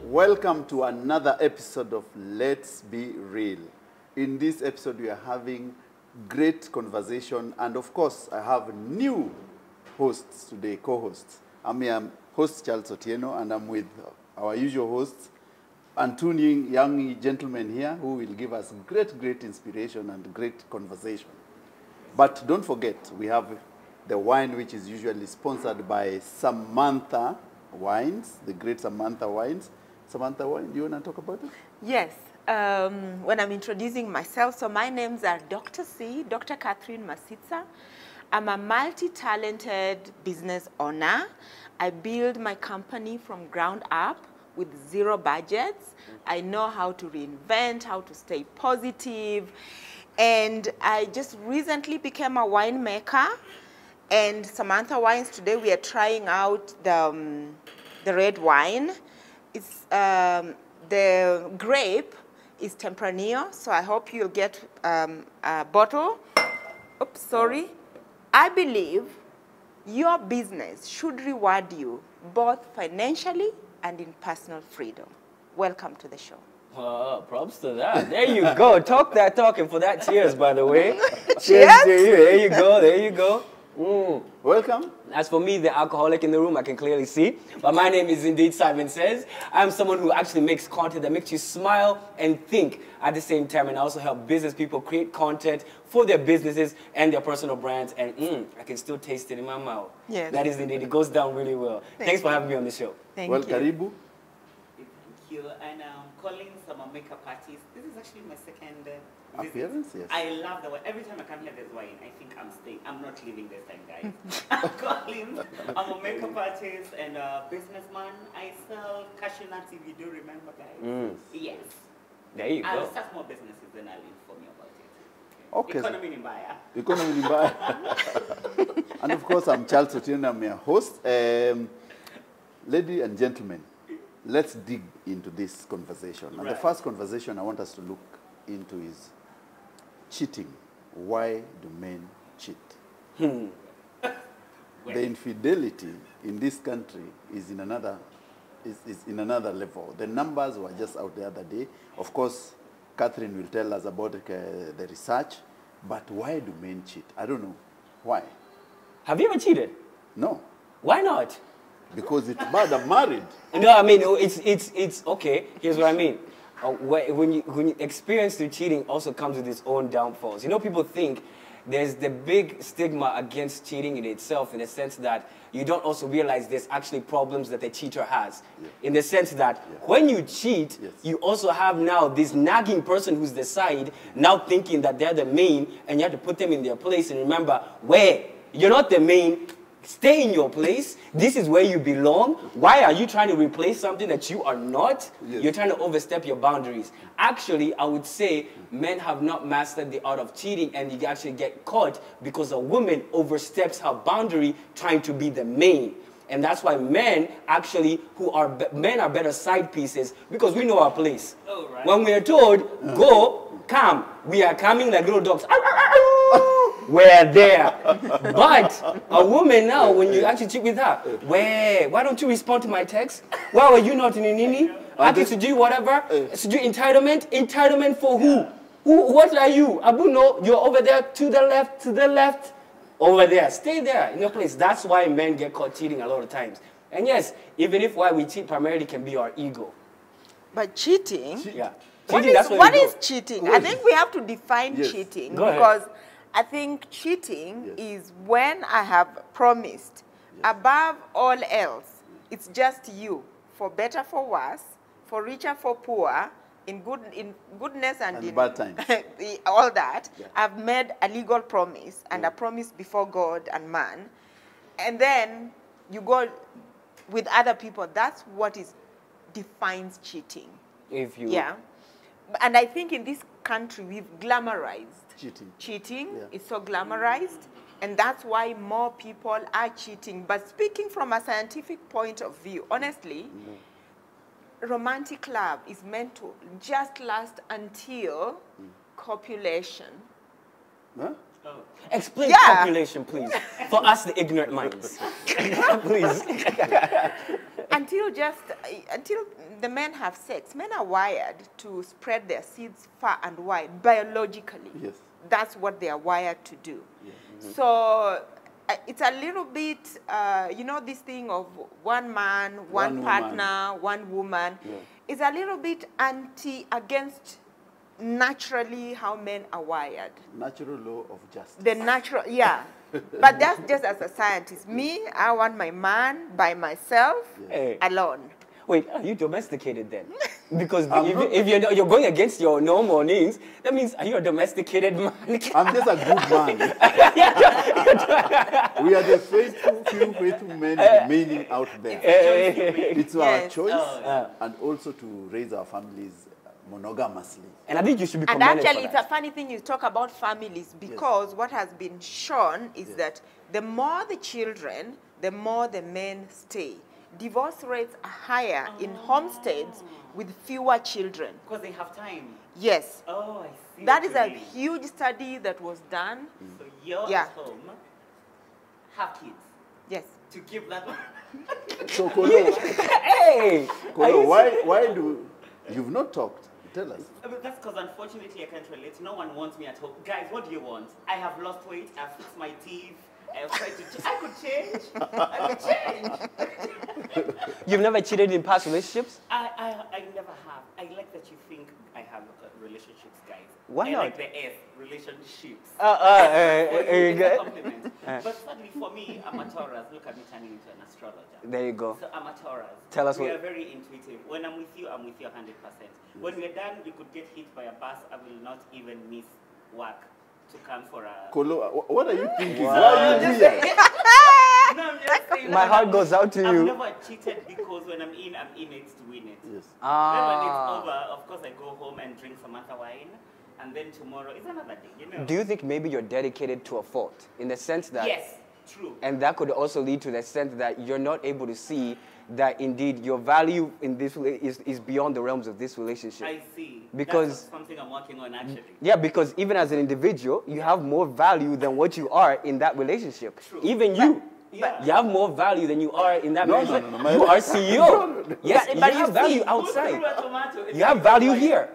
Welcome to another episode of Let's Be Real. In this episode, we are having great conversation, and of course, I have new hosts today, co-hosts. I'm your host, Charles Otieno, and I'm with our usual hosts, and two young gentlemen here who will give us great inspiration and great conversation. But don't forget, we have the wine which is usually sponsored by Samantha Wines, the great Samantha Wines. Samantha Wine, do you want to talk about it? Yes. When I'm introducing myself, so my names are Dr. C, Dr. Catherine Masitsa. I'm a multi-talented business owner. I build my company from ground up with zero budgets. I know how to reinvent, how to stay positive. And I just recently became a winemaker. And Samantha Wines, today we are trying out the red wine. It's, the grape is Tempranillo, so I hope you'll get a bottle. Oops, sorry. I believe your business should reward you both financially and in personal freedom. Welcome to the show. Props to that. There you go. Talk that talk, and for that, cheers, by the way. Cheers. There you go. There you go. Welcome. As for me, the alcoholic in the room, I can clearly see. But my name is indeed Simon Says. I'm someone who actually makes content that makes you smile and think at the same time, and I also help business people create content for their businesses and their personal brands. And I can still taste it in my mouth. Yes. That is indeed. It goes down really well. Thanks for having me on the show. Thank Well, you. Karibu. Thank you. And calling some makeup artists. This is actually my second visit. Appearance, yes. I love the wine. Every time I come here, there's wine. I think I'm staying. I'm not leaving this time, guys. I'm Collins. I'm a makeup artist and a businessman. I sell cashew nuts, if you do remember, guys. Yes. There you I'll go. start more businesses, then I'll inform you about it. Okay. Economy in Mbaya. Economy Dubai. And of course, I'm Charles Otieno, I'm your host. Ladies and gentlemen, let's dig into this conversation. And the Right. first conversation I want us to look into is cheating. Why do men cheat? The infidelity in this country is in another level. The numbers were just out the other day. Of course, Catherine will tell us about the research. But why do men cheat? I don't know. Why? Have you ever cheated? No. Why not? Because it's bad. I'm married. No, I mean, it's okay. Here's what I mean. When you experience the cheating also comes with its own downfalls. You know, people think there's the big stigma against cheating in itself, in the sense that you don't also realize there's actually problems that the cheater has. Yeah. In the sense that when you cheat, Yes. you also have now this nagging person who's the side, now thinking that they're the main, and you have to put them in their place. And remember, you're not the main. Stay in your place. This is where you belong. Why are you trying to replace something that you are not? Yes. You're trying to overstep your boundaries. Actually, I would say men have not mastered the art of cheating, and you actually get caught because a woman oversteps her boundary trying to be the main. And that's why men actually men are better side pieces, because we know our place. Oh, right. When we are told, go, come, we are coming like little dogs. We're there. But a woman now, when you actually cheat with her, why don't you respond to my text? Why were you not in Nini? Happy to do whatever? To do entitlement? Entitlement for who? What are you? Abu, no, you're over there to the left, over there. Stay there in your place. That's why men get caught cheating a lot of times. And yes, even if why we cheat primarily can be our ego. But cheating, Yeah. what Cheating, that's where what we go. is cheating? I think we have to define Yes. cheating, Go ahead. because I think cheating is when I have promised, above all else, it's just you, for better, for worse, for richer, for poor, in goodness and in bad times. all that. Yeah. I've made a legal promise, and a promise before God and man, and then you go with other people. That's what defines cheating. If you And I think in this country we've glamorized Cheating. Yeah. is so glamorized, and that's why more people are cheating. But speaking from a scientific point of view, honestly, romantic love is meant to just last until copulation. Huh? Oh. Explain Yeah. copulation, please, for us, the ignorant minds. Please. Until the men have sex, men are wired to spread their seeds far and wide biologically. Yes. That's what they are wired to do. Yeah. So it's a little bit, you know, this thing of one man, one One partner, one woman. Yeah. It's a little bit against naturally how men are wired. Natural law of justice. The natural, yeah. But that's just as a scientist. Me, I want my man by myself, Hey. alone. Wait, are you domesticated then? Because if you're going against your normal needs, that means are you a domesticated man? I'm just a good man. We are the few faithful men remaining out there. It's our Yes. choice and also to raise our families monogamously. And I think you should be And commended actually, for it's that. a funny thing you talk about families because what has been shown is that the more the children, the more the men stay. Divorce rates are higher in homesteads with fewer children. Because they have time. Yes. Oh, I see. That what is you a mean. huge study that was done. So you're Yeah. at home, have kids Yes. to keep that one. So, Kolo, Hey! Kolo, why do you've not talked? Tell us. But that's because unfortunately I can't relate. No one wants me at home. Guys, what do you want? I have lost weight. I've fixed my teeth. I've tried to. I could change. I could change. You've never cheated in past relationships? I never have. I like that you think I have relationships, guys. Why I not? like the S, relationships. You It's a good? compliment. But sadly for me, I'm a Taurus. Look at me turning into an astrologer. There you go. So I'm a Taurus. Tell us we what- are very intuitive. When I'm with you 100%. When we're done, we could get hit by a bus. I will not even miss work to come for a... Kolo, what are you thinking? Wow. Why are you weird? No, I'm just saying. My heart goes out to I've you. never cheated because when I'm in it to win it. Yes. Then when it's Ah. over, of course I go home and drink some other wine. And then tomorrow is another day, you know? Do you think maybe you're dedicated to a fault? In the sense that... Yes, true. And that could also lead to the sense that you're not able to see that indeed your value in this is beyond the realms of this relationship. I see. Because- That's something I'm working on actually. Yeah, because even as an individual, you have more value than what you are in that relationship. True. Even you. Yeah. You have more value than you are in that No, relationship. no, no, You are CEO. Yes, But you you have value see- outside. You You have value here.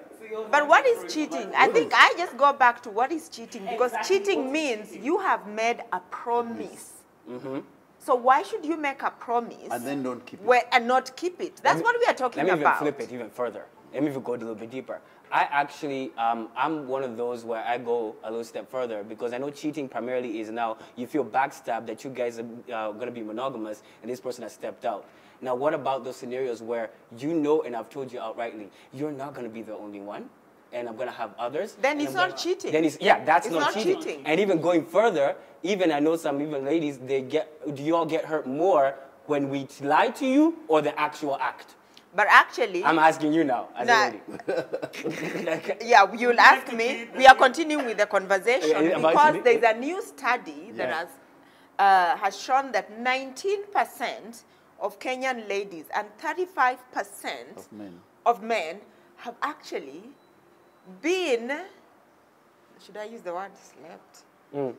But what is cheating? I think I just go back to what is cheating because Exactly, cheating what is means cheating? you have made a promise. So why should you make a promise And then don't keep it. and not keep it? That's what we are talking Let me even about. flip it even further. Let me even go a little bit deeper. I actually, I'm one of those where I go a little step further because I know cheating primarily is now you feel backstabbed that you guys are going to be monogamous and this person has stepped out. Now, what about those scenarios where you know, and I've told you outrightly, you're not going to be the only one, and I'm going to have others. Then and it's I'm not gonna- cheating. Then that's It's not not cheating. And even going further, even I know some even ladies, do you all get hurt more when we lie to you or the actual act? But actually, I'm asking you now, as Nah. a lady. yeah, you'll ask me. We are continuing with the conversation Yeah, about because to be- there's a new study that has shown that 19% of Kenyan ladies and 35% of men have actually been, should I use the word slept?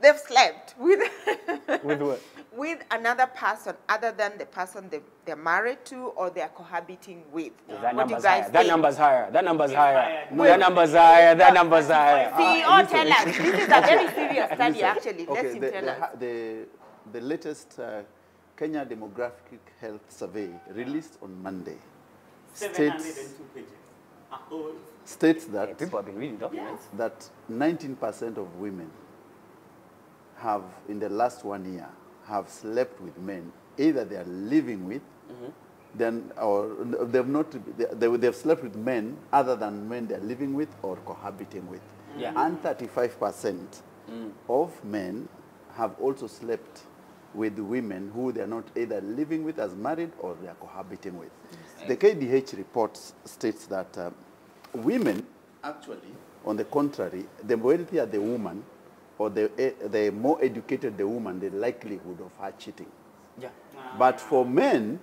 They've slept with With what? with another person other than the person they're married to or they're cohabiting with. That What do you number's guys higher. That think? number's higher. That number's higher. higher. That number's higher. That number's higher. CEO, tell us. This is a very serious study, actually. Let Okay, him tell us. the latest Kenya Demographic Health Survey released on Monday 702 pages. A whole. states Hey, that people have been reading documents. 19% of women have, in the last 1 year, have slept with men. Either they are living with, then or they've not. They've slept with men other than men they are living with or cohabiting with. Yeah. And 35% of men have also slept with women who they are not either living with as married or they are cohabiting with. The KDH report states that women, actually, on the contrary, the wealthier the woman, or the more educated the woman, the likelihood of her cheating. Yeah. But for men,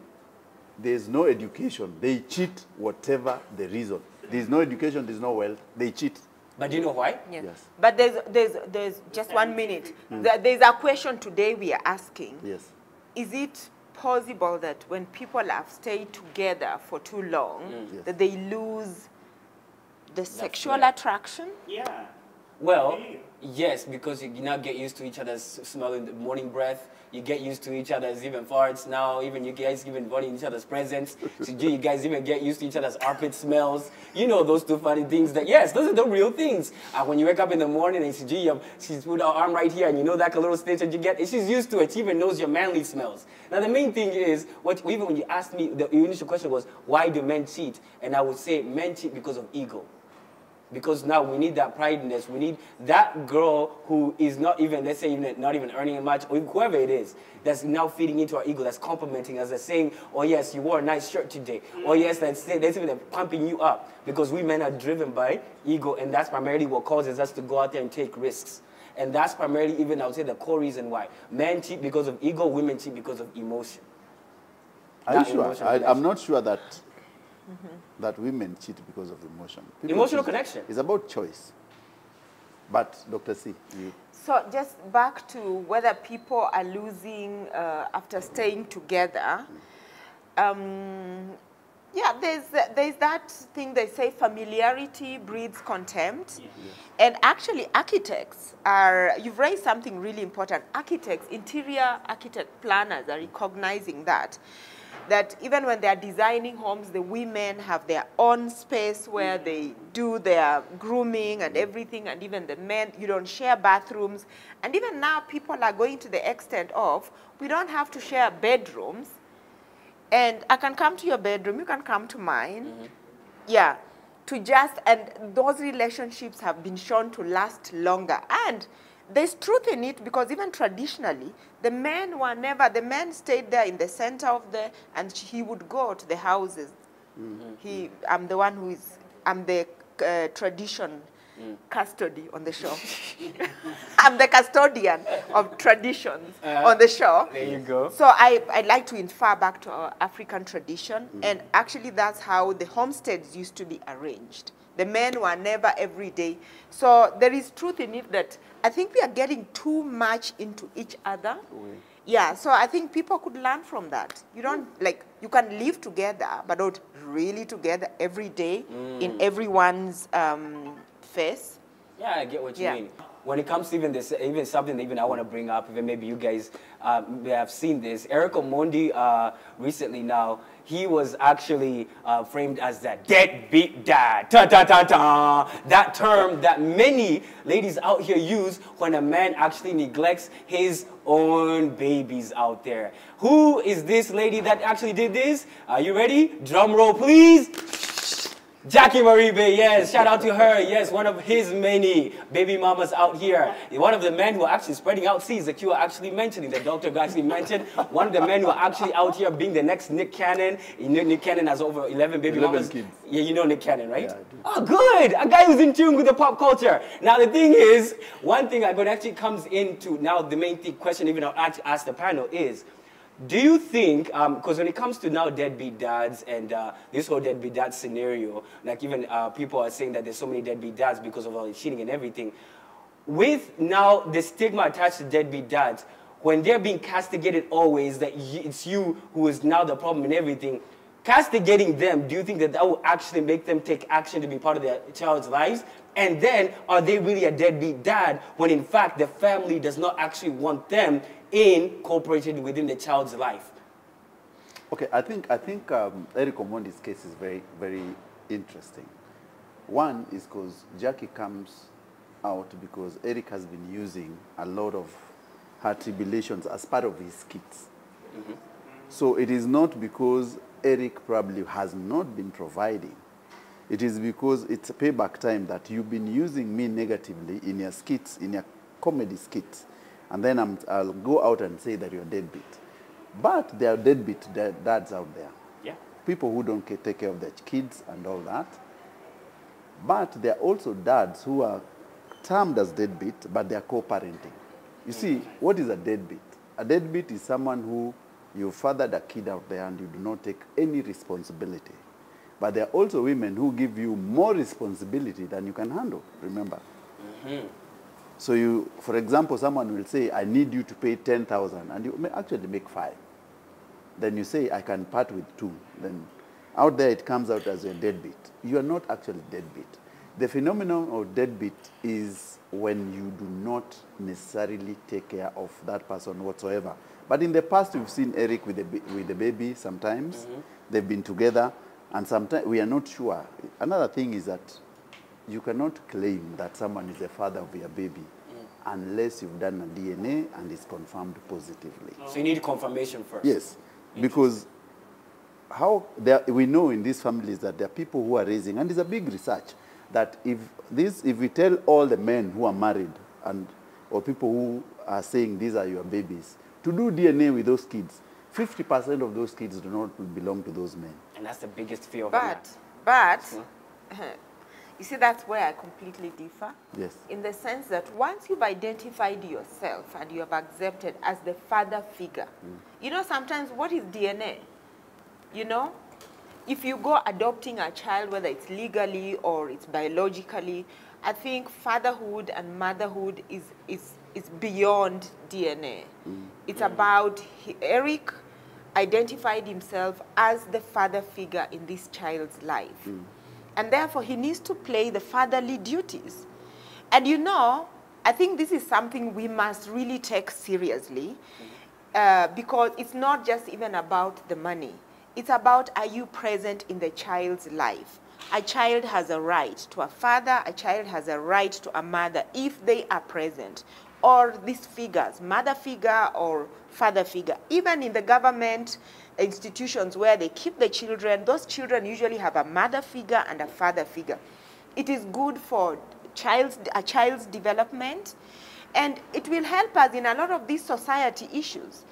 there's no education. They cheat whatever the reason. There's no education, there's no wealth. They cheat. But do you know why? Yeah. Yes. But there's just 1 minute. There's a question today we are asking. Yes. Is it possible that when people have stayed together for too long, Yes. that they lose the sexual right. attraction? Yeah. Well, Really? yes, because you now get used to each other's smell in the morning breath. You get used to each other's even farts now. Even you guys even running each other's presents. So you guys even get used to each other's armpit smells. You know those two funny things that, yes, those are the real things. When you wake up in the morning and she's put her arm right here and you know that little stench that you get, she's used to it. She even knows your manly smells. Now the main thing is, even when you asked me, the initial question was, why do men cheat? And I would say men cheat because of ego. Because now we need that prideness. We need that girl who is not even, let's say, not even earning much, or whoever it is, that's now feeding into our ego, that's complimenting us, that's saying, oh yes, you wore a nice shirt today. Oh yes, that's even pumping you up. Because we men are driven by ego, and that's primarily what causes us to go out there and take risks. And that's primarily even, I would say, the core reason why. Men cheat because of ego, women cheat because of emotion. Are you sure? I'm not sure that that women cheat because of emotion. Emotional connection. It's about choice. But Dr. C, you... So just back to whether people are losing after staying together. Yeah, there's that thing they say, familiarity breeds contempt. Yeah. And actually architects are, you've raised something really important. Architects, interior architect planners are recognizing that even when they're designing homes, the women have their own space where they do their grooming and everything, and even the men, you don't share bathrooms. And even now people are going to the extent of, we don't have to share bedrooms. And I can come to your bedroom, you can come to mine. Yeah, and those relationships have been shown to last longer. And there's truth in it, because even traditionally, the men stayed there in the center of and he would go to the houses. I'm the tradition custody on the show. I'm the custodian of traditions on the show. There you go. So I like to infer back to our African tradition, and actually that's how the homesteads used to be arranged. The men were never every day. So there is truth in it that I think we are getting too much into each other. Yeah, so I think people could learn from that. You don't, you can live together, but not really together every day in everyone's face. Yeah, I get what you mean. When it comes to even something that I want to bring up, even maybe you guys may have seen this. Eric Omondi recently now, he was actually framed as the deadbeat dad. Ta-ta-ta-ta! That term that many ladies out here use when a man actually neglects his own babies out there. Who is this lady that actually did this? Are you ready? Drum roll, please. Jackie Maribe, yes, shout out to her. Yes, one of his many baby mamas out here. One of the men who are actually spreading out seeds that you are actually mentioning, the doctor actually mentioned. One of the men who are actually out here being the next Nick Cannon. You know Nick Cannon has over 11 baby mamas. Kids. Yeah, you know Nick Cannon, right? Yeah, I do. Oh, good. A guy who's in tune with the pop culture. Now, the thing is, one thing that actually comes into now the main question even I'll actually ask the panel is, do you think, because when it comes to now deadbeat dads and this whole deadbeat dad scenario, like even people are saying that there's so many deadbeat dads because of all the cheating and everything, with now the stigma attached to deadbeat dads, when they're being castigated always that it's you who is now the problem and everything, castigating them, do you think that will actually make them take action to be part of their child's lives? And then, are they really a deadbeat dad when in fact the family does not actually want them incorporated within the child's life? Okay, I think Eric Omondi's case is very, very interesting. One is because Jackie comes out because Eric has been using a lot of her tribulations as part of his skits. So it is not because Eric probably has not been providing. It is because it's a payback time that you've been using me negatively in your skits, in your comedy skits. And then I'll go out and say that you're deadbeat. But there are deadbeat dads out there. Yeah. People who don't take care of their kids and all that. But there are also dads who are termed as deadbeat, but they are co-parenting. You see, what is a deadbeat? A deadbeat is someone who you fathered a kid out there and you do not take any responsibility. But there are also women who give you more responsibility than you can handle, remember. So you, for example, someone will say, I need you to pay 10,000, and you may actually make 5. Then you say, I can part with 2. Then out there it comes out as a deadbeat. You are not actually deadbeat. The phenomenon of deadbeat is when you do not necessarily take care of that person whatsoever. But in the past, we've seen Eric with the baby sometimes. They've been together, and sometimes we are not sure. Another thing is that you cannot claim that someone is the father of your baby unless you've done a DNA and it's confirmed positively. So you need confirmation first. Yes, because we know in these families that there are people who are raising, and it's a big research, that if we tell all the men who are married or people who are saying these are your babies, to do DNA with those kids, 50% of those kids do not belong to those men. And that's the biggest fear of But, you see, that's where I completely differ. Yes. In the sense that once you've identified yourself and you have accepted as the father figure, you know, sometimes what is DNA? You know, if you go adopting a child, whether it's legally or it's biologically, I think fatherhood and motherhood is beyond DNA. It's about Eric identified himself as the father figure in this child's life. And therefore, he needs to play the fatherly duties. And you know, I think this is something we must really take seriously because it's not just even about the money. It's about, are you present in the child's life? A child has a right to a father, a child has a right to a mother if they are present. Or these figures, mother figure or father figure. Even in the government institutions where they keep the children, those children usually have a mother figure and a father figure. It is good for a child's development, and it will help us in a lot of these society issues.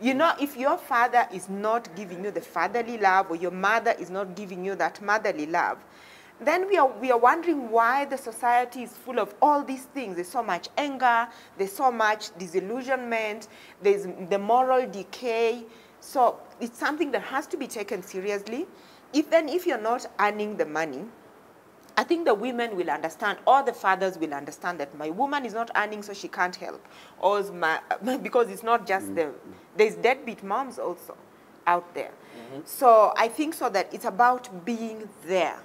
You know, if your father is not giving you the fatherly love, or your mother is not giving you that motherly love, then we are wondering why the society is full of all these things. There's so much anger, there's so much disillusionment, there's the moral decay. So it's something that has to be taken seriously. Even if you're not earning the money, I think the women will understand, or the fathers will understand that my woman is not earning, so she can't help. Or because it's not just there's deadbeat moms also out there. So I think so that it's about being there.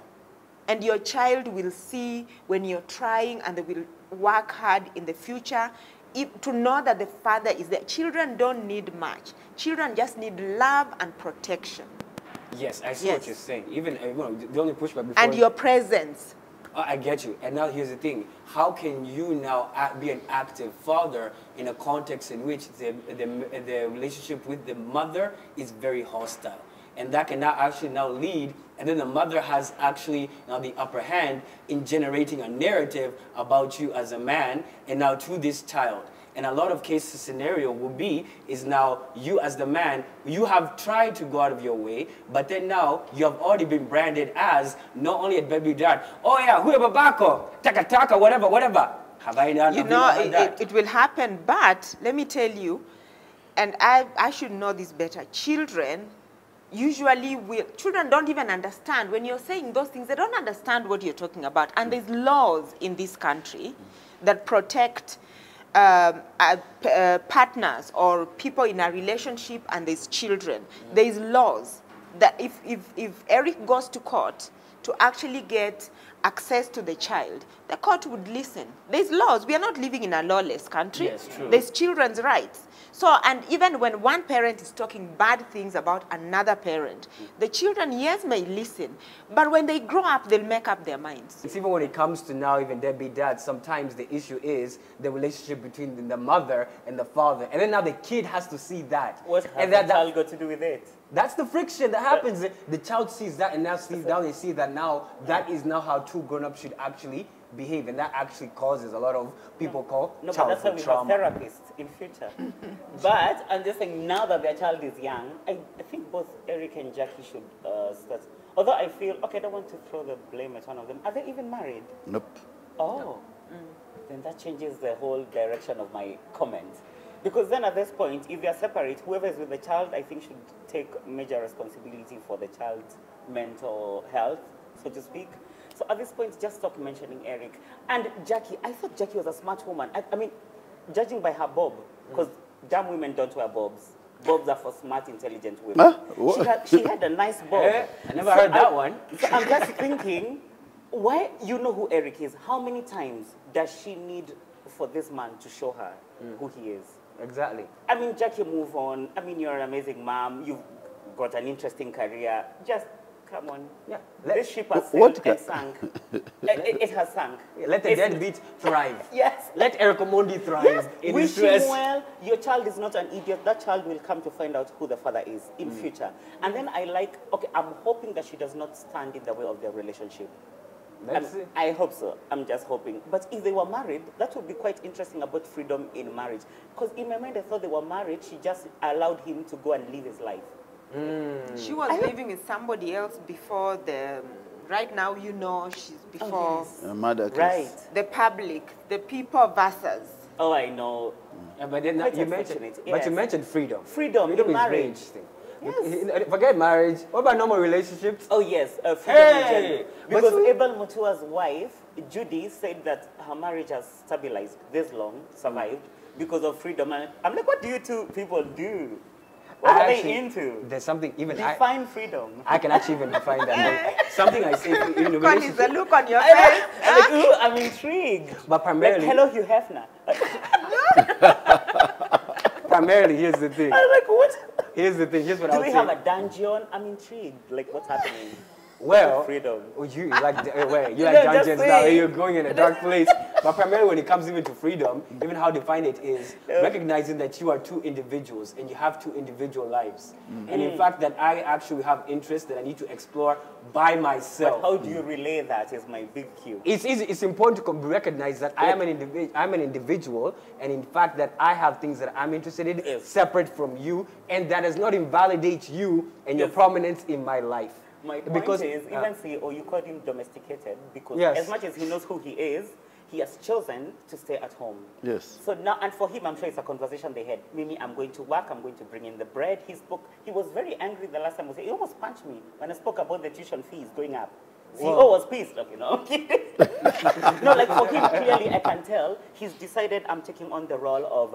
And your child will see when you're trying, and they will work hard in the future to know that the father is there. Children don't need much. Children just need love and protection. Yes, I see what you're saying. Even the only pushback before... And your presence. I get you. And now here's the thing. How can you now be an active father in a context in which the relationship with the mother is very hostile? And that can now actually lead, and then the mother has actually now the upper hand in generating a narrative about you as a man and now to this child. And a lot of cases scenario will be is now you as the man, you have tried to go out of your way, but then now you have already been branded as not only a baby dad. Oh yeah, whoever bako, taka, whatever. Have I done? You know, it will happen, but let me tell you, and I should know this better. Children don't even understand when you're saying those things. They don't understand what you're talking about. And there's laws in this country that protect partners or people in a relationship, and there's children. There's laws that if Eric goes to court to actually get access to the child, the court would listen. There's laws. We are not living in a lawless country. Yes, true. There's children's rights. So, and even when one parent is talking bad things about another parent, the children, yes, may listen, but when they grow up, they'll make up their minds. It's even when it comes to now even deadbeat dads, sometimes the issue is the relationship between the mother and the father. And then now the kid has to see that. What has the child got to do with it? That's the friction that happens. The child sees that, and now sees down and sees that now that is now how two grown-ups should actually behave, and that actually causes a lot of people call childhood trauma. But that's why we have therapists in future. But I'm just saying, now that their child is young, I think both Eric and Jackie should start. Although I feel, okay, I don't want to throw the blame at one of them. Are they even married? Nope. Oh, then that changes the whole direction of my comment. Because then at this point, if they are separate, whoever is with the child, I think should take major responsibility for the child's mental health, so to speak. So at this point, just stop mentioning Eric. And Jackie, I thought Jackie was a smart woman. I mean, judging by her bob, because damn women don't wear bobs. Bobs are for smart, intelligent women. Huh? She had a nice bob. I never heard that one. So I'm just thinking, why, you know who Eric is. How many times does she need for this man to show her who he is? Exactly. I mean, Jackie, move on. I mean, you're an amazing mom. You've got an interesting career. Just come on. Yeah. This ship has sailed and sunk. It has sunk. Let the deadbeat thrive. Yes. Let Eric Omondi thrive Yes. in Wish his stress. him well. Your child is not an idiot. That child will come to find out who the father is in future. And then okay, I'm hoping that she does not stand in the way of their relationship. I hope so. I'm just hoping. But if they were married, that would be quite interesting about freedom in marriage. Because in my mind, I thought they were married. She just allowed him to go and live his life. She was living with somebody else before the... Right now, you know, she's before A murder case. Right. the public, the people versus. Oh, I know. Yeah, but then Quite you mentioned, unfortunate, but you yes. mentioned freedom. Freedom in is very marriage. interesting. Yes. Forget marriage. What about normal relationships? Oh, yes. Freedom in Hey! general. Because Abel Mutua's wife, Judy, said that her marriage has stabilized this long, survived, because of freedom. And I'm like, what do you two people do? What are they into? There's something even Define freedom. I can actually even define that. But something I say in a Connie, the relationship, look on your face. I'm like, ooh, I'm intrigued. but primarily, Like, hello, Hugh Hefner. primarily, here's the thing. I'm like, what? Here's the thing. Here's what I Do would we say. have a dungeon? I'm intrigued. Like, what's happening? Well, Freedom. oh, you like where you No, like just dungeons now. saying. You're going in a dark place. But primarily, when it comes even to freedom, even how I define it is recognizing that you are two individuals and you have two individual lives. And in fact, that I actually have interests that I need to explore by myself. But how do you relay that is my big cue. It's easy. It's important to recognize that I am an individual, and in fact that I have things that I'm interested in separate from you, and that does not invalidate you and your prominence in my life. My point is, even say, oh, you called him domesticated, because as much as he knows who he is, he has chosen to stay at home. Yes. So now, and for him, I'm sure it's a conversation they had. Mimi, I'm going to work, I'm going to bring in the bread. He was very angry the last time. He almost punched me when I spoke about the tuition fees going up. CEO was pissed, you know. No, like for him, clearly I can tell, he's decided I'm taking on the role of,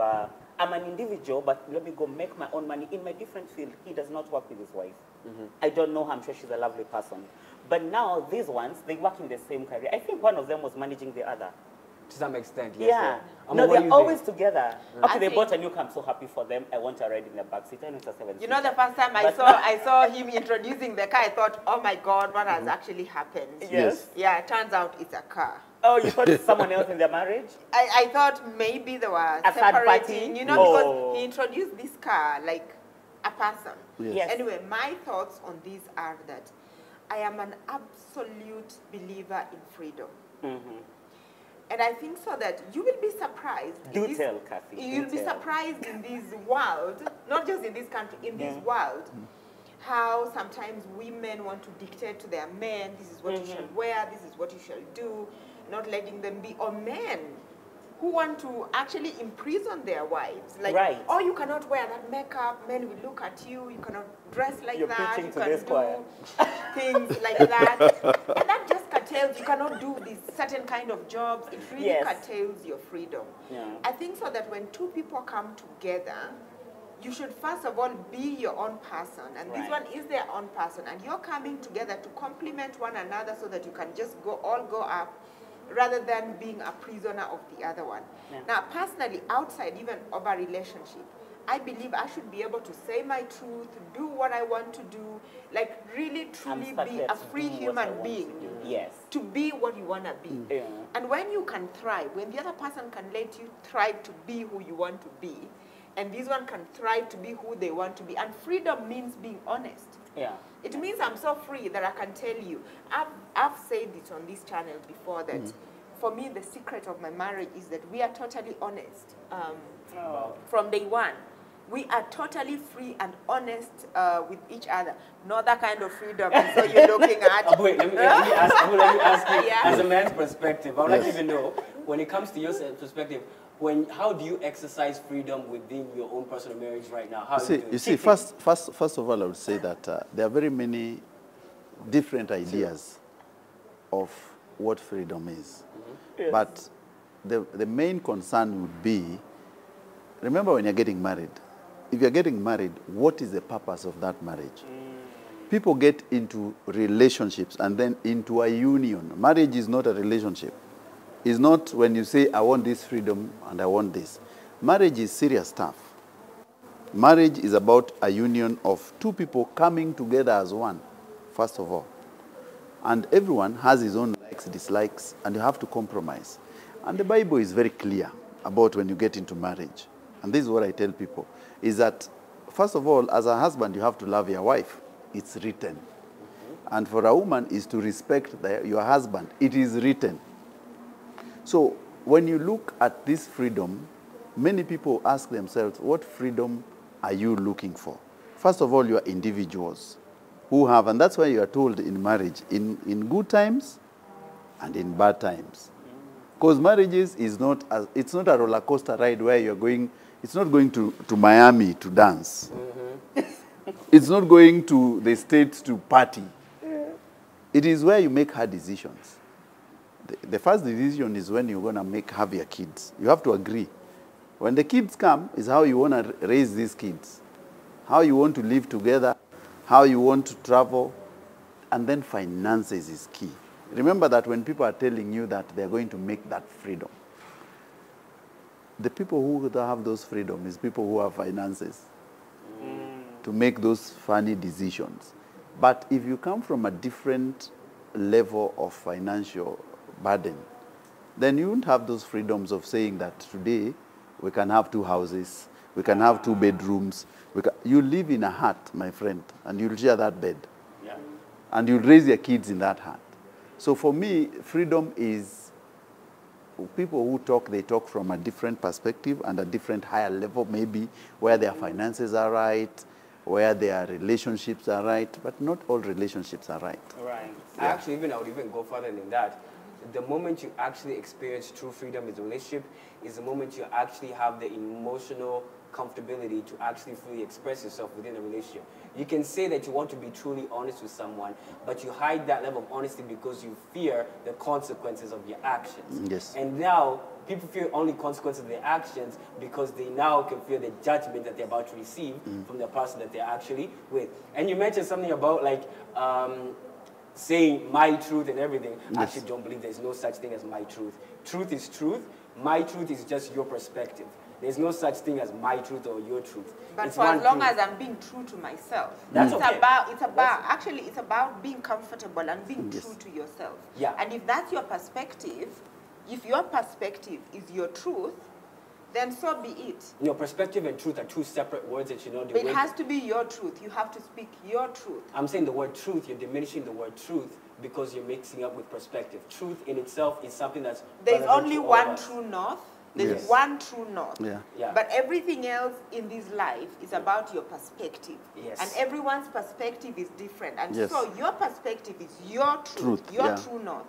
I'm an individual, but let me go make my own money in my different field. He does not work with his wife. I don't know her, I'm sure she's a lovely person. But now these ones, they work in the same career. I think one of them was managing the other. To some extent, yes. Yeah. So, No, they're always together. Okay, they think- bought a new car, I'm so happy for them. I want to ride in the back seat. I know it's a 7-seater. You know, the first time I saw him introducing the car, I thought, oh my God, what has actually happened? Yes. Yeah, it turns out it's a car. Oh, you thought it's someone else in their marriage? I thought maybe they were A third party? separating, you know, because he introduced this car like a person. Yes. Anyway, my thoughts on this are that I am an absolute believer in freedom. And I think so that you will be surprised. Do tell, Kathy. You'll be surprised in this world, not just in this country, in this world, how sometimes women want to dictate to their men, this is what you shall wear, this is what you shall do, not letting them be, or men who want to actually imprison their wives. Like, oh, you cannot wear that makeup, men will look at you, you cannot dress like You're that, preaching you to can this do choir. things like that. And that just curtails, you cannot do these certain kind of jobs, it really curtails your freedom. I think so that when two people come together, you should first of all be your own person, and this one is their own person, and you're coming together to complement one another so that you can just all go up, rather than being a prisoner of the other one. Now, personally, outside even of a relationship, I believe I should be able to say my truth, do what I want to do, like really, truly be a free human being. Yes. To be what you want to be. And when you can thrive, when the other person can let you thrive to be who you want to be, and this one can thrive to be who they want to be. And freedom means being honest. It means I'm so free that I can tell you. I've said it on this channel before that for me, the secret of my marriage is that we are totally honest from day one. We are totally free and honest with each other. Not that kind of freedom. So you're looking at. Wait, let me ask you, as a man's perspective, I would like to even know, when it comes to your perspective, how do you exercise freedom within your own personal marriage right now? How You see, first of all, I would say that there are very many different ideas of what freedom is. Yes. But the main concern would be, remember when you're getting married, if you're getting married, what is the purpose of that marriage? People get into relationships and then into a union. Marriage is not a relationship. It's not when you say, I want this freedom and I want this. Marriage is serious stuff. Marriage is about a union of two people coming together as one, first of all. And everyone has his own likes, dislikes, and you have to compromise. And the Bible is very clear about when you get into marriage. And this is what I tell people, is that, first of all, as a husband, you have to love your wife. It's written. And for a woman is to respect your husband. It is written. So when you look at this freedom, many people ask themselves, what freedom are you looking for? First of all, you are individuals who have, and that's why you are told in marriage, in good times and in bad times. Because marriages is not, it's not a roller coaster ride where you're going, it's not going to Miami to dance. It's not going to the States to party. It is where you make hard decisions. The first decision is when you're going to have your kids. You have to agree. When the kids come, is how you want to raise these kids. How you want to live together, how you want to travel, and then finances is key. Remember that when people are telling you that they're going to make that freedom, the people who have those freedom is people who have finances to make those funny decisions. But if you come from a different level of financial burden, then you won't have those freedoms of saying that today we can have 2 houses, we can have 2 bedrooms. You live in a hut, my friend, and you'll share that bed. Yeah. And you'll raise your kids in that hut. So for me, freedom is, people who talk, they talk from a different perspective and a different higher level, maybe, where their finances are right, where their relationships are right, but not all relationships are right. Right. I would even go further than that. The moment you actually experience true freedom in a relationship is the moment you actually have the emotional comfortability to actually fully express yourself within a relationship. You can say that you want to be truly honest with someone, but you hide that level of honesty because you fear the consequences of your actions. Yes. And now, people fear only consequences of their actions because they now can fear the judgment that they're about to receive from the person that they're actually with. And you mentioned something about like saying my truth and everything. I actually don't believe there's no such thing as my truth. Truth is truth. My truth is just your perspective. There's no such thing as my truth or your truth. But it's for as long truth. as I'm being true to myself, That's it's okay. it's about being comfortable and being true to yourself. Yeah. And if that's your perspective, if your perspective is your truth, then so be it. Your perspective and truth are two separate words that you know. But it has to be your truth. You have to speak your truth. I'm saying the word truth, you're diminishing the word truth because you're mixing up with perspective. Truth in itself is something that's There's relevant only to all one of us. true north. There's Yes. one true north. Yeah. Yeah. But everything else in this life is about your perspective. Yes. And everyone's perspective is different. And Yes. so your perspective is your truth, your yeah. true north.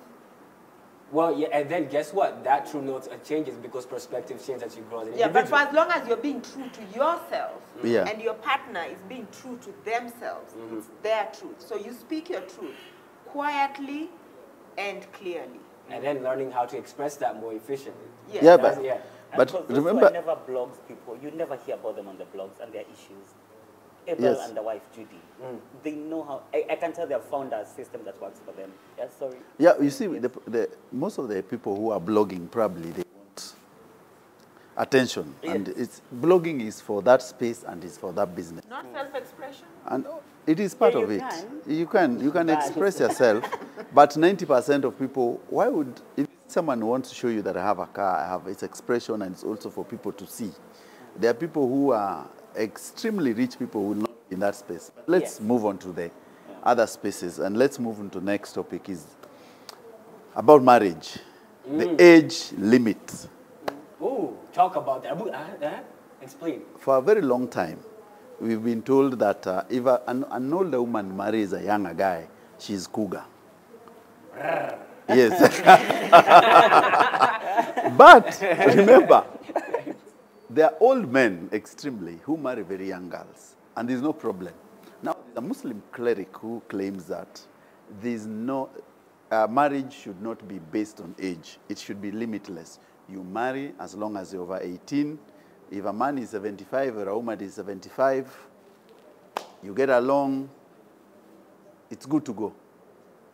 Well, yeah, and then guess what? That true north changes because perspective changes as you grow as an Yeah, but individual. for as long as you're being true to yourself Yeah. and your partner is being true to themselves, it's their truth. So you speak your truth quietly and clearly. And then learning how to express that more efficiently. Yes. Yeah, That's- but, yeah. And but because those remember, who never blogs people, you never hear about them on the blogs and their issues. Abel Yes. and the wife Judy, they know how. I can tell they have found a system that works for them. Yeah, sorry. yeah, you see, most of the people who are blogging probably they want attention, and it's blogging is for that space and it's for that business, Not self-expression. and it is part Yeah, of you it. can. You can But- express yourself, but 90% of people, why would if someone wants to show you that I have a car, I have its expression, and it's also for people to see. There are people who are extremely rich people who will not be in that space. Let's move on to the other spaces, and let's move on to the next topic is about marriage, the age limit. Ooh, talk about that. Explain. For a very long time, we've been told that if an older woman marries a younger guy, she's cougar. Yes. But remember, there are old men extremely who marry very young girls, and there's no problem. Now, there's a Muslim cleric who claims that there's no, marriage should not be based on age. It should be limitless. You marry as long as you're over 18. If a man is 75 or a woman is 75, you get along, it's good to go.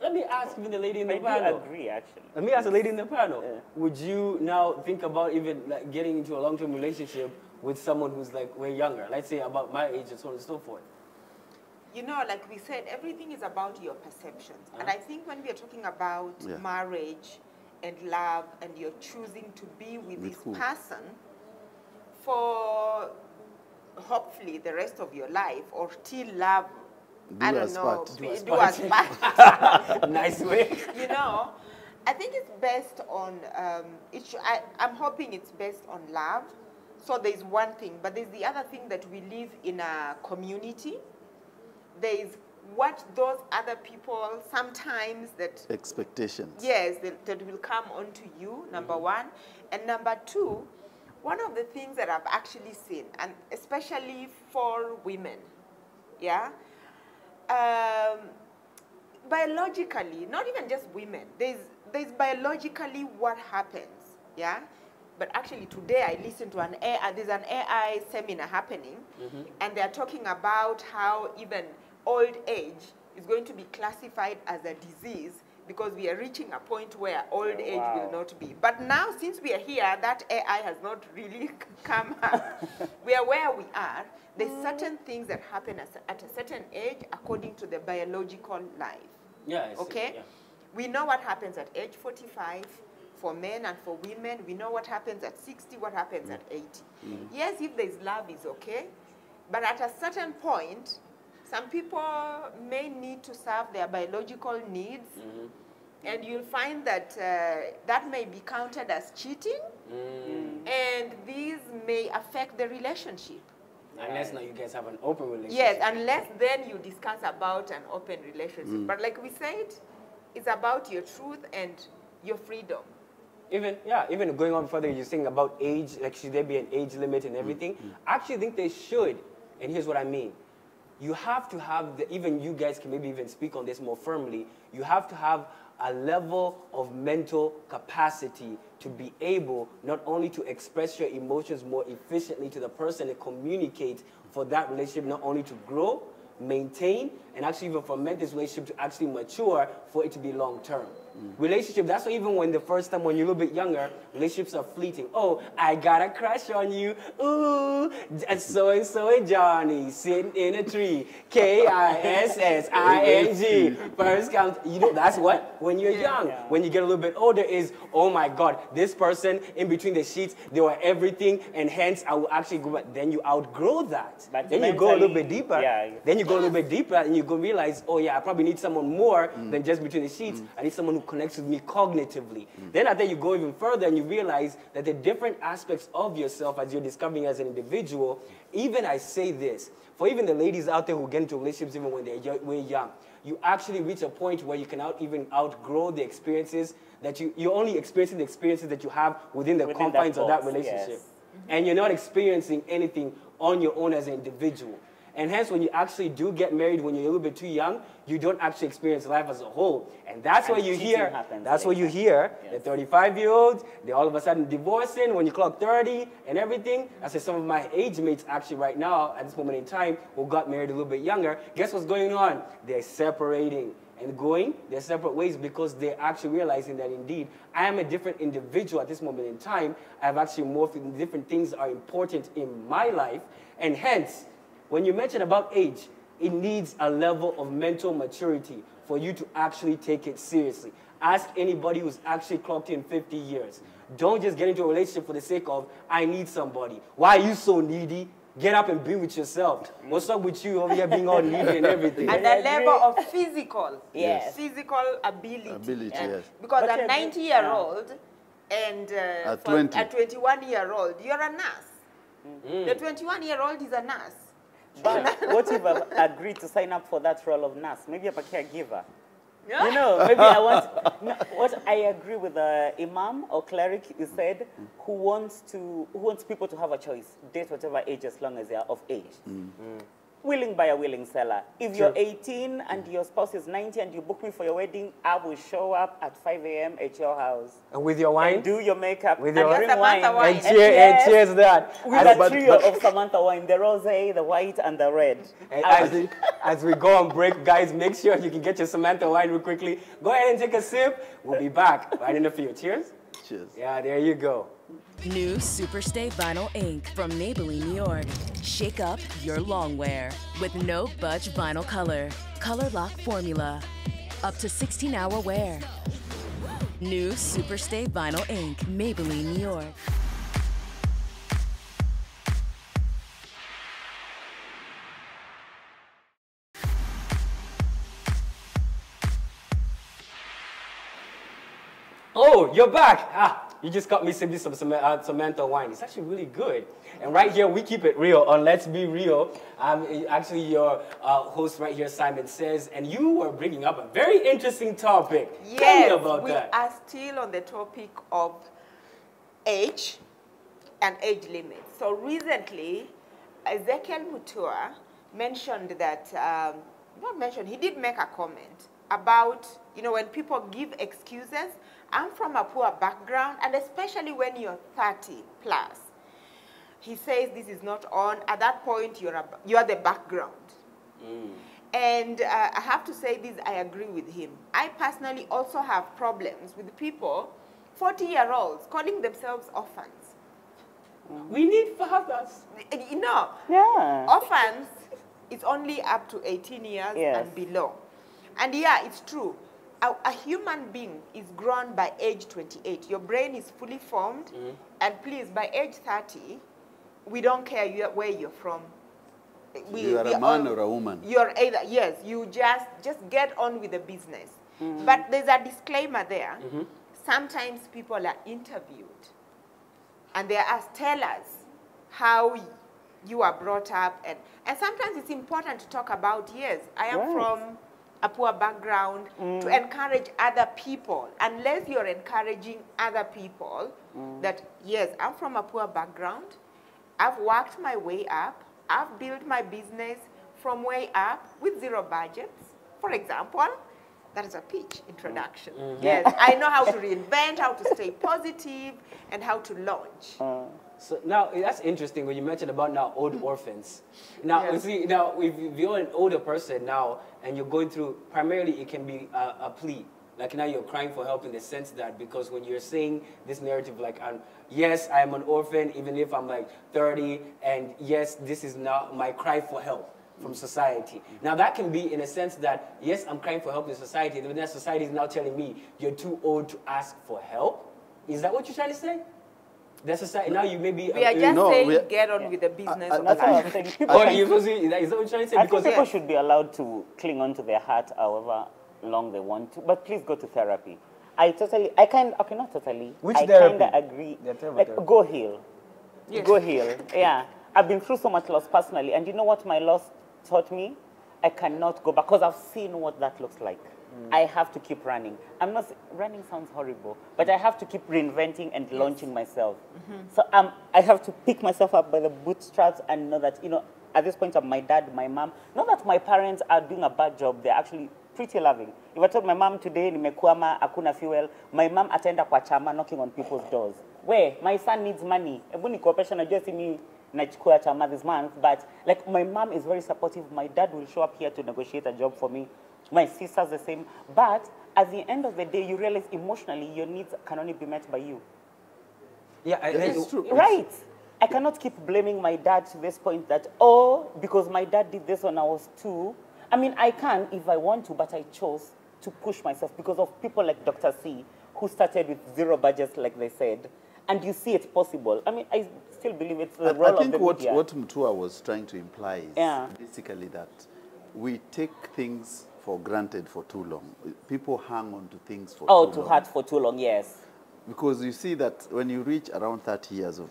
Let me ask even the lady in the I do panel. agree, actually. Let me ask the lady in the panel. Yeah. Would you now think about even like getting into a long-term relationship with someone who's like way younger? Let's say about my age and so on and so forth. You know, like we said, everything is about your perceptions. And I think when we are talking about marriage and love and you're choosing to be with this who? person for hopefully the rest of your life or till love, Do I don't us know, part. do us part. Nice way. You know, I think it's based on, I'm hoping it's based on love. So there's one thing, but there's the other thing that we live in a community. There's what those other people sometimes that... Expectations. Yes, that will come onto you, number one. And number two, one of the things that I've actually seen, and especially for women, yeah, biologically, not even just women, there's biologically what happens, yeah? But actually today I listened to there's an AI seminar happening, and they're talking about how even old age is going to be classified as a disease because we are reaching a point where old age will not be. But now, since we are here, that AI has not really come up. We are where we are. There's certain things that happen at a certain age according to the biological life. Yeah. I see. Okay? Yeah. We know what happens at age 45 for men and for women. We know what happens at 60, what happens at 80. Yes, if there's love, is okay. But at a certain point, some people may need to serve their biological needs, and you'll find that that may be counted as cheating, and these may affect the relationship. Unless now you guys have an open relationship. Yes, unless then you discuss about an open relationship. But like we said, it's about your truth and your freedom. Even going on further, you're saying about age, like should there be an age limit and everything? I actually think they should, and here's what I mean. You have to have, even you guys can maybe even speak on this more firmly, you have to have a level of mental capacity to be able not only to express your emotions more efficiently to the person and communicate for that relationship not only to grow, maintain, and actually even ferment this relationship to actually mature for it to be long term. Relationship, that's why even when the first time when you're a little bit younger, relationships are fleeting. Oh, I got a crush on you. Ooh, so-and-so and Johnny sitting in a tree. K-I-S-S-I-N-G. First count, you know, that's what, when you're young. When you get a little bit older is, oh my God, this person in between the sheets, they were everything, and hence I will actually go back. Then you outgrow that. But then you go a little bit deeper. Yeah. Then you go a little bit deeper and you go realize, oh yeah, I probably need someone more than just between the sheets. I need someone who connects with me cognitively. Then I think you go even further and you realize that the different aspects of yourself as you're discovering as an individual, even I say this, for even the ladies out there who get into relationships even when they're way young, you actually reach a point where you can even outgrow the experiences that you're only experiencing the experiences that you have within the confines of that relationship. Yes. And you're not experiencing anything on your own as an individual. And hence, when you actually do get married when you're a little bit too young, you don't actually experience life as a whole. And that's why you hear, the 35-year-olds, they all of a sudden divorcing when you clock 30 and everything. I say some of my age mates actually right now, at this moment in time, who got married a little bit younger, guess what's going on? They're separating and going their separate ways because they're actually realizing that indeed, I am a different individual at this moment in time. I've actually morphed into different things that are important in my life. And hence, when you mention about age, it needs a level of mental maturity for you to actually take it seriously. Ask anybody who's actually clocked in 50 years. Don't just get into a relationship for the sake of, I need somebody. Why are you so needy? Get up and be with yourself. What's up with you over here being all needy and everything? And the level of physical ability. Yes. Because a 90-year-old and a a 21-year-old, you're a nurse. The 21-year-old is a nurse. But what if I agreed to sign up for that role of nurse? Maybe I'm a caregiver. Yeah. You know, maybe I want, what I agree with the imam or cleric you said, who wants people to have a choice, date whatever age as long as they are of age. willing buyer, willing seller. If you're 18 and your spouse is 90 and you book me for your wedding, I will show up at 5 a.m. at your house. And with your wine? And do your makeup. With and your bring wine. And cheers that. With a trio of Samantha wine, the rosé, the white, and the red. As we go on break, guys, make sure you can get your Samantha wine real quickly. Go ahead and take a sip. We'll be back right in a few. Cheers. Cheers. Yeah, there you go. New Superstay Vinyl Ink from Maybelline, New York. Shake up your long wear with no budge vinyl color. Color lock formula. Up to 16-hour wear. New Superstay Vinyl Ink, Maybelline, New York. Oh, you're back. You just got me sipping some Samantha wine. It's actually really good. And right here, we keep it real on Let's Be Real. Actually, your host right here, Simon Says, and you were bringing up a very interesting topic. Yes, Tell me about we that. are still on the topic of age and age limits. So recently, Ezekiel Mutua mentioned that, he did make a comment about, when people give excuses. I'm from a poor background, and especially when you're 30 plus. He says this is not on. At that point, you are the background. And I have to say this, I agree with him. I personally also have problems with people, 40-year-olds, calling themselves orphans. We need fathers. Yeah. Orphans is only up to 18 years and below. And yeah, it's true. A human being is grown by age 28. Your brain is fully formed, and please, by age 30, we don't care where you're from. You are a man or a woman. You're either, yes, you just get on with the business. But there's a disclaimer there. Sometimes people are interviewed, and they are asked, tell us how you are brought up. And sometimes it's important to talk about, yes, I am from a poor background, to encourage other people. Unless you're encouraging other people that, yes, I'm from a poor background, I've worked my way up, I've built my business from way up with zero budgets, for example. That is a pitch introduction. Yes, I know how to reinvent, how to stay positive, and how to launch. So now, that's interesting when you mentioned about now old orphans. Now, you see, now if you're an older person now and you're going through, primarily it can be a plea. Like now you're crying for help in the sense that because when you're saying this narrative like, yes, I am an orphan even if I'm like 30, and yes, this is now my cry for help from society. Now that can be in a sense that, yes, I'm crying for help in society, and then that society is now telling me you're too old to ask for help. Is that what you're trying to say? That society, now you maybe... We are just saying get on with the business. That's what I'm saying. Is that what you're trying to say? I think people should be allowed to cling on to their heart however long they want to, but please go to therapy. Not totally. Which I therapy? kind of agree. Like, go heal. Yes. Go heal. Yeah. I've been through so much loss personally, and you know what my loss taught me? I cannot go back, because I've seen what that looks like. I have to keep running. Running sounds horrible, but I have to keep reinventing and launching myself. So I have to pick myself up by the bootstraps and know that, at this point of my dad, my mom, not that my parents are doing a bad job, they're actually pretty loving. If I told my mom today, nimekwama, hakuna fuel, my mom ataenda kwa chama knocking on people's doors. Where? My son needs money. Ebu nikopesha na just me nachukua chama this month, but like my mom is very supportive. My dad will show up here to negotiate a job for me. My sister's the same. But at the end of the day, you realize emotionally your needs can only be met by you. Yeah, it's true. Right. I cannot keep blaming my dad to this point that, because my dad did this when I was 2. I mean, I can if I want to, but I chose to push myself because of people like Dr. C, who started with zero budgets, like they said. And you see it's possible. I mean, I still believe it's the role of the media. I think what Mutua was trying to imply is basically that we take things for granted for too long. People hang on to things for too long. Oh, to heart for too long, yes. Because you see that when you reach around 30 years of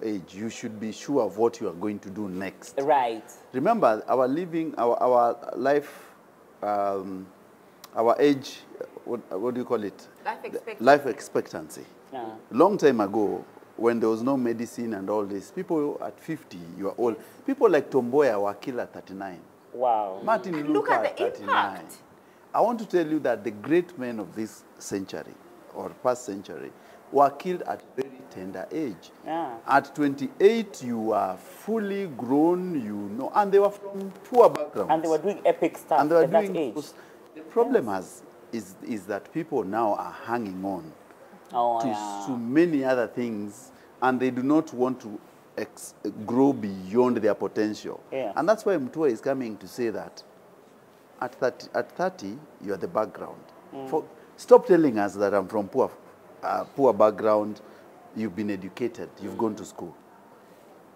age, you should be sure of what you are going to do next. Right. Remember, our life, our age, what do you call it? Life expectancy. Life expectancy. Long time ago, when there was no medicine and all this, people at 50, you are old. People like Tomboya were killed at 39. Wow. Martin And Luther look at at the 39. impact. I want to tell you that the great men of this century, or past century, were killed at a very tender age. Yeah. At 28, you are fully grown, you know, and they were from poor backgrounds. And they were doing epic stuff And they were at that doing age. The problem is that people now are hanging on Oh, to yeah. so many other things, and they do not want to grow beyond their potential. Yeah. And that's why Mutua is coming to say that at 30 you are the background. Stop telling us that I'm from poor background, you've been educated, you've gone to school.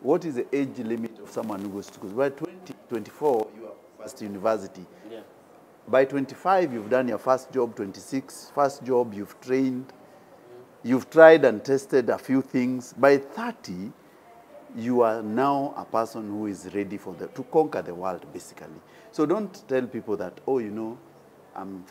What is the age limit of someone who goes to school? By 20, 24, you are first university. Yeah. By 25, you've done your first job. 26, first job, you've trained. You've tried and tested a few things. By 30, you are now a person who is ready to conquer the world, basically. So don't tell people that, oh, you know, I'm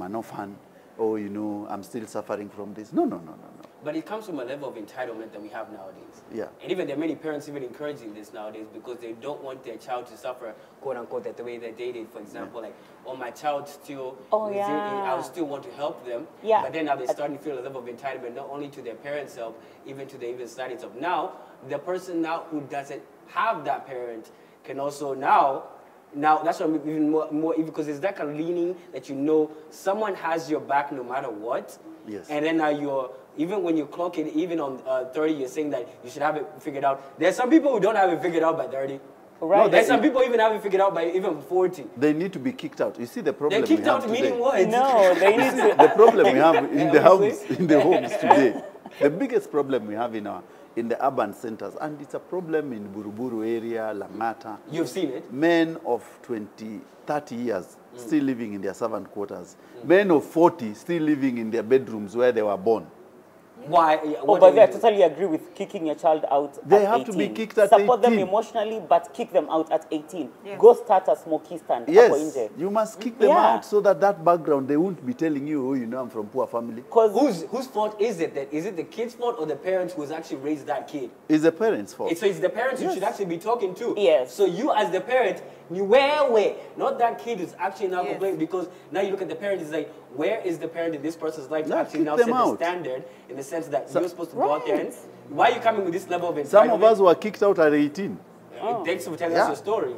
an orphan. Oh, you know, I'm still suffering from this. No, no, no, no, no. But it comes from a level of entitlement that we have nowadays. Yeah. And even there are many parents even encouraging this nowadays because they don't want their child to suffer, quote unquote, that the way that they did. For example, like, oh, my child still, I would still want to help them. Yeah. But then now they're starting to feel a level of entitlement, not only to their parents' help, even to the even society's help. Now, the person now who doesn't have that parent can also now that's what I'm even more because it's that kind of leaning that you know someone has your back no matter what. Yes. And then now even when you clock it, even on 30, you're saying that you should have it figured out. There's some people who don't have it figured out by 30. Right. No, there's some people even have it figured out by even 40. They need to be kicked out. You see the problem They're kicked we have out today. meaning what? No, they need to. The problem we have in the Obviously. homes today, the biggest problem we have in the urban centers, and it's a problem in Buruburu area, Langata. You've seen it. Men of 20, 30 years still living in their servant quarters. Men of 40 still living in their bedrooms where they were born. Why? Oh, but I totally agree with kicking your child out They at have 18. to be kicked at Support 18. them emotionally, but kick them out at 18. Yes. Go start a smoky stand. Hapo Yes, nje. you must kick them Yeah. out so that background, they won't be telling you, oh, you know, I'm from poor family. Whose fault is it? Is it the kid's fault or the parents who's actually raised that kid? It's the parents' fault. So it's the parents you should actually be talking to. Yes. So you as the parent, where? Not that kid is actually now Yes. complaining because now you look at the parent, it's like, where is the parent in this person's life to No, actually kick now them set the out. standard in the sense that you're supposed to go out there and why are you coming with this level of entitlement? Some of us were kicked out at 18. Thanks for telling Yeah. us your story.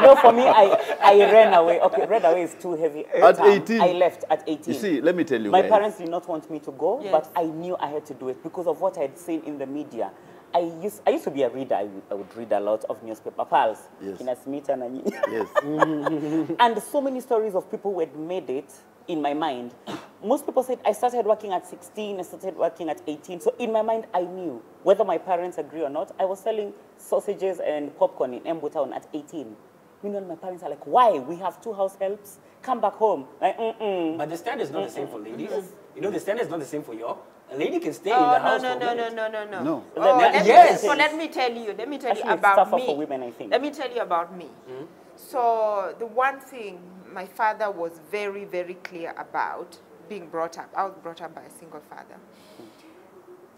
No, for me, I ran away. Okay, ran away is too heavy. At 18. I left at 18. You see, let me tell you My guys. parents did not want me to go, Yes. but I knew I had to do it because of what I had seen in the media. I used to be a reader. I would read a lot of newspaper files. Yes. In a Smith and Yes. and so many stories of people who had made it in my mind. Most people said I started working at 16, I started working at 18. So in my mind, I knew whether my parents agree or not. I was selling sausages and popcorn in Embu Town at 18. Meanwhile, my parents are like, why? We have 2 house helps. Come back home. Like, But the standard is not the same for ladies. You know, the standard is not the same for you. A lady can stay in Oh, the no, house no, for no, a no, minute. no, no, no. No. Oh, Yes. let me tell you Actually, it's about tougher me. for women, I think. Let me tell you about me. So the one thing my father was very, very clear about being brought up. I was brought up by a single father.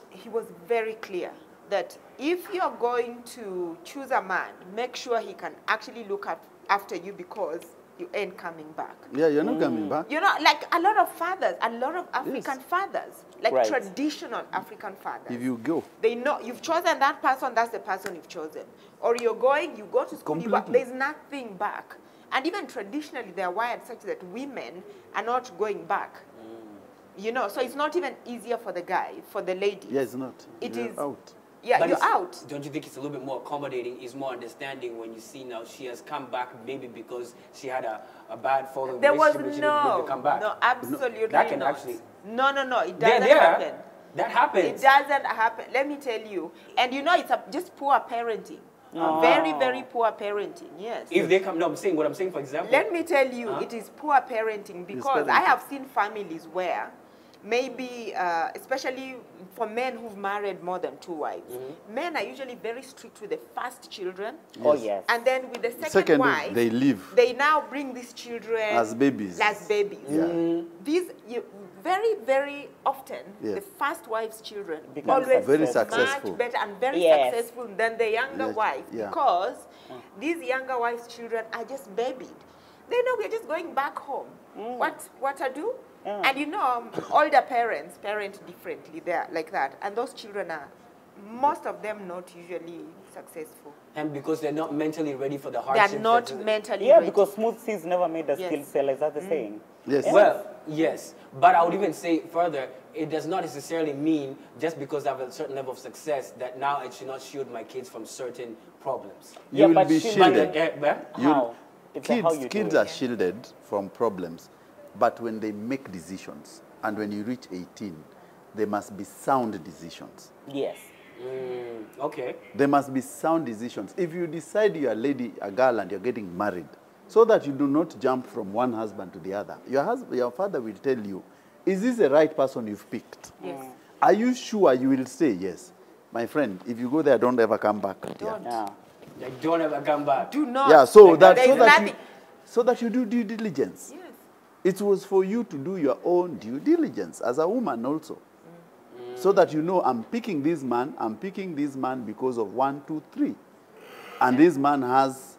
He was very clear that if you're going to choose a man, make sure he can actually look after you because you ain't coming back. Yeah, you're not coming back. You know, like a lot of fathers, a lot of African fathers, like Right. traditional African fathers. If you go. They know you've chosen that person, that's the person you've chosen. Or you go to school, there's nothing back. And even traditionally, they're wired such that women are not going back. You know, so it's not even easier for the guy, for the lady. Yeah, it's not. It You're is- out. Yeah, But you're it's- out. Don't you think it's a little bit more accommodating, is more understanding when you see now she has come back maybe because she had a bad following There was relationship and she didn't to come back? no, absolutely That can not. actually- No, it They're doesn't there. happen. That happens. It doesn't happen. Let me tell you. And you know, it's just poor parenting. Very, very poor parenting, yes. If they come, no, I'm saying, for example. Let me tell you, it is poor parenting because I have seen families where maybe, especially for men who've married more than 2 wives, men are usually very strict with the first children. Oh, yes. And then with the second wife, they leave they now bring these children as babies. Yeah. These, very, very often, Yes. the first wife's children Become always very much successful. better and very Yes. successful than the younger Yes, wife, yeah. because these younger wives' children are just babied. They know we're just going back home. What I do? And you know, older parents parent differently. They're like that, and those children are, most of them, not usually successful. And because they're not mentally ready for the hardships. They're not that- mentally Yeah, ready. because smooth seas never made a Yes. skilled sailor. Is that the saying? Yes. Well, yes, but I would even say further, it does not necessarily mean just because I have a certain level of success that now it should not shield my kids from certain problems. You Yeah, will but be she- shielded. How? It's how you Kids do are it. shielded from problems, but when they make decisions and when you reach 18, they must be sound decisions. Yes. Okay. There must be sound decisions. If you decide you're a girl and you're getting married, so that you do not jump from one husband to the other, your father will tell you, is this the right person you've picked? Yes. Are you sure? You will say yes. My friend, if you go there, don't ever come back. Don't. Yeah. Like, don't ever come back. Do not. Yeah, so Like that, there so, is that you, nothing. so that you do due diligence. Yes. It was for you to do your own due diligence as a woman also. So that you know, I'm picking this man because of 1, 2, 3. And this man has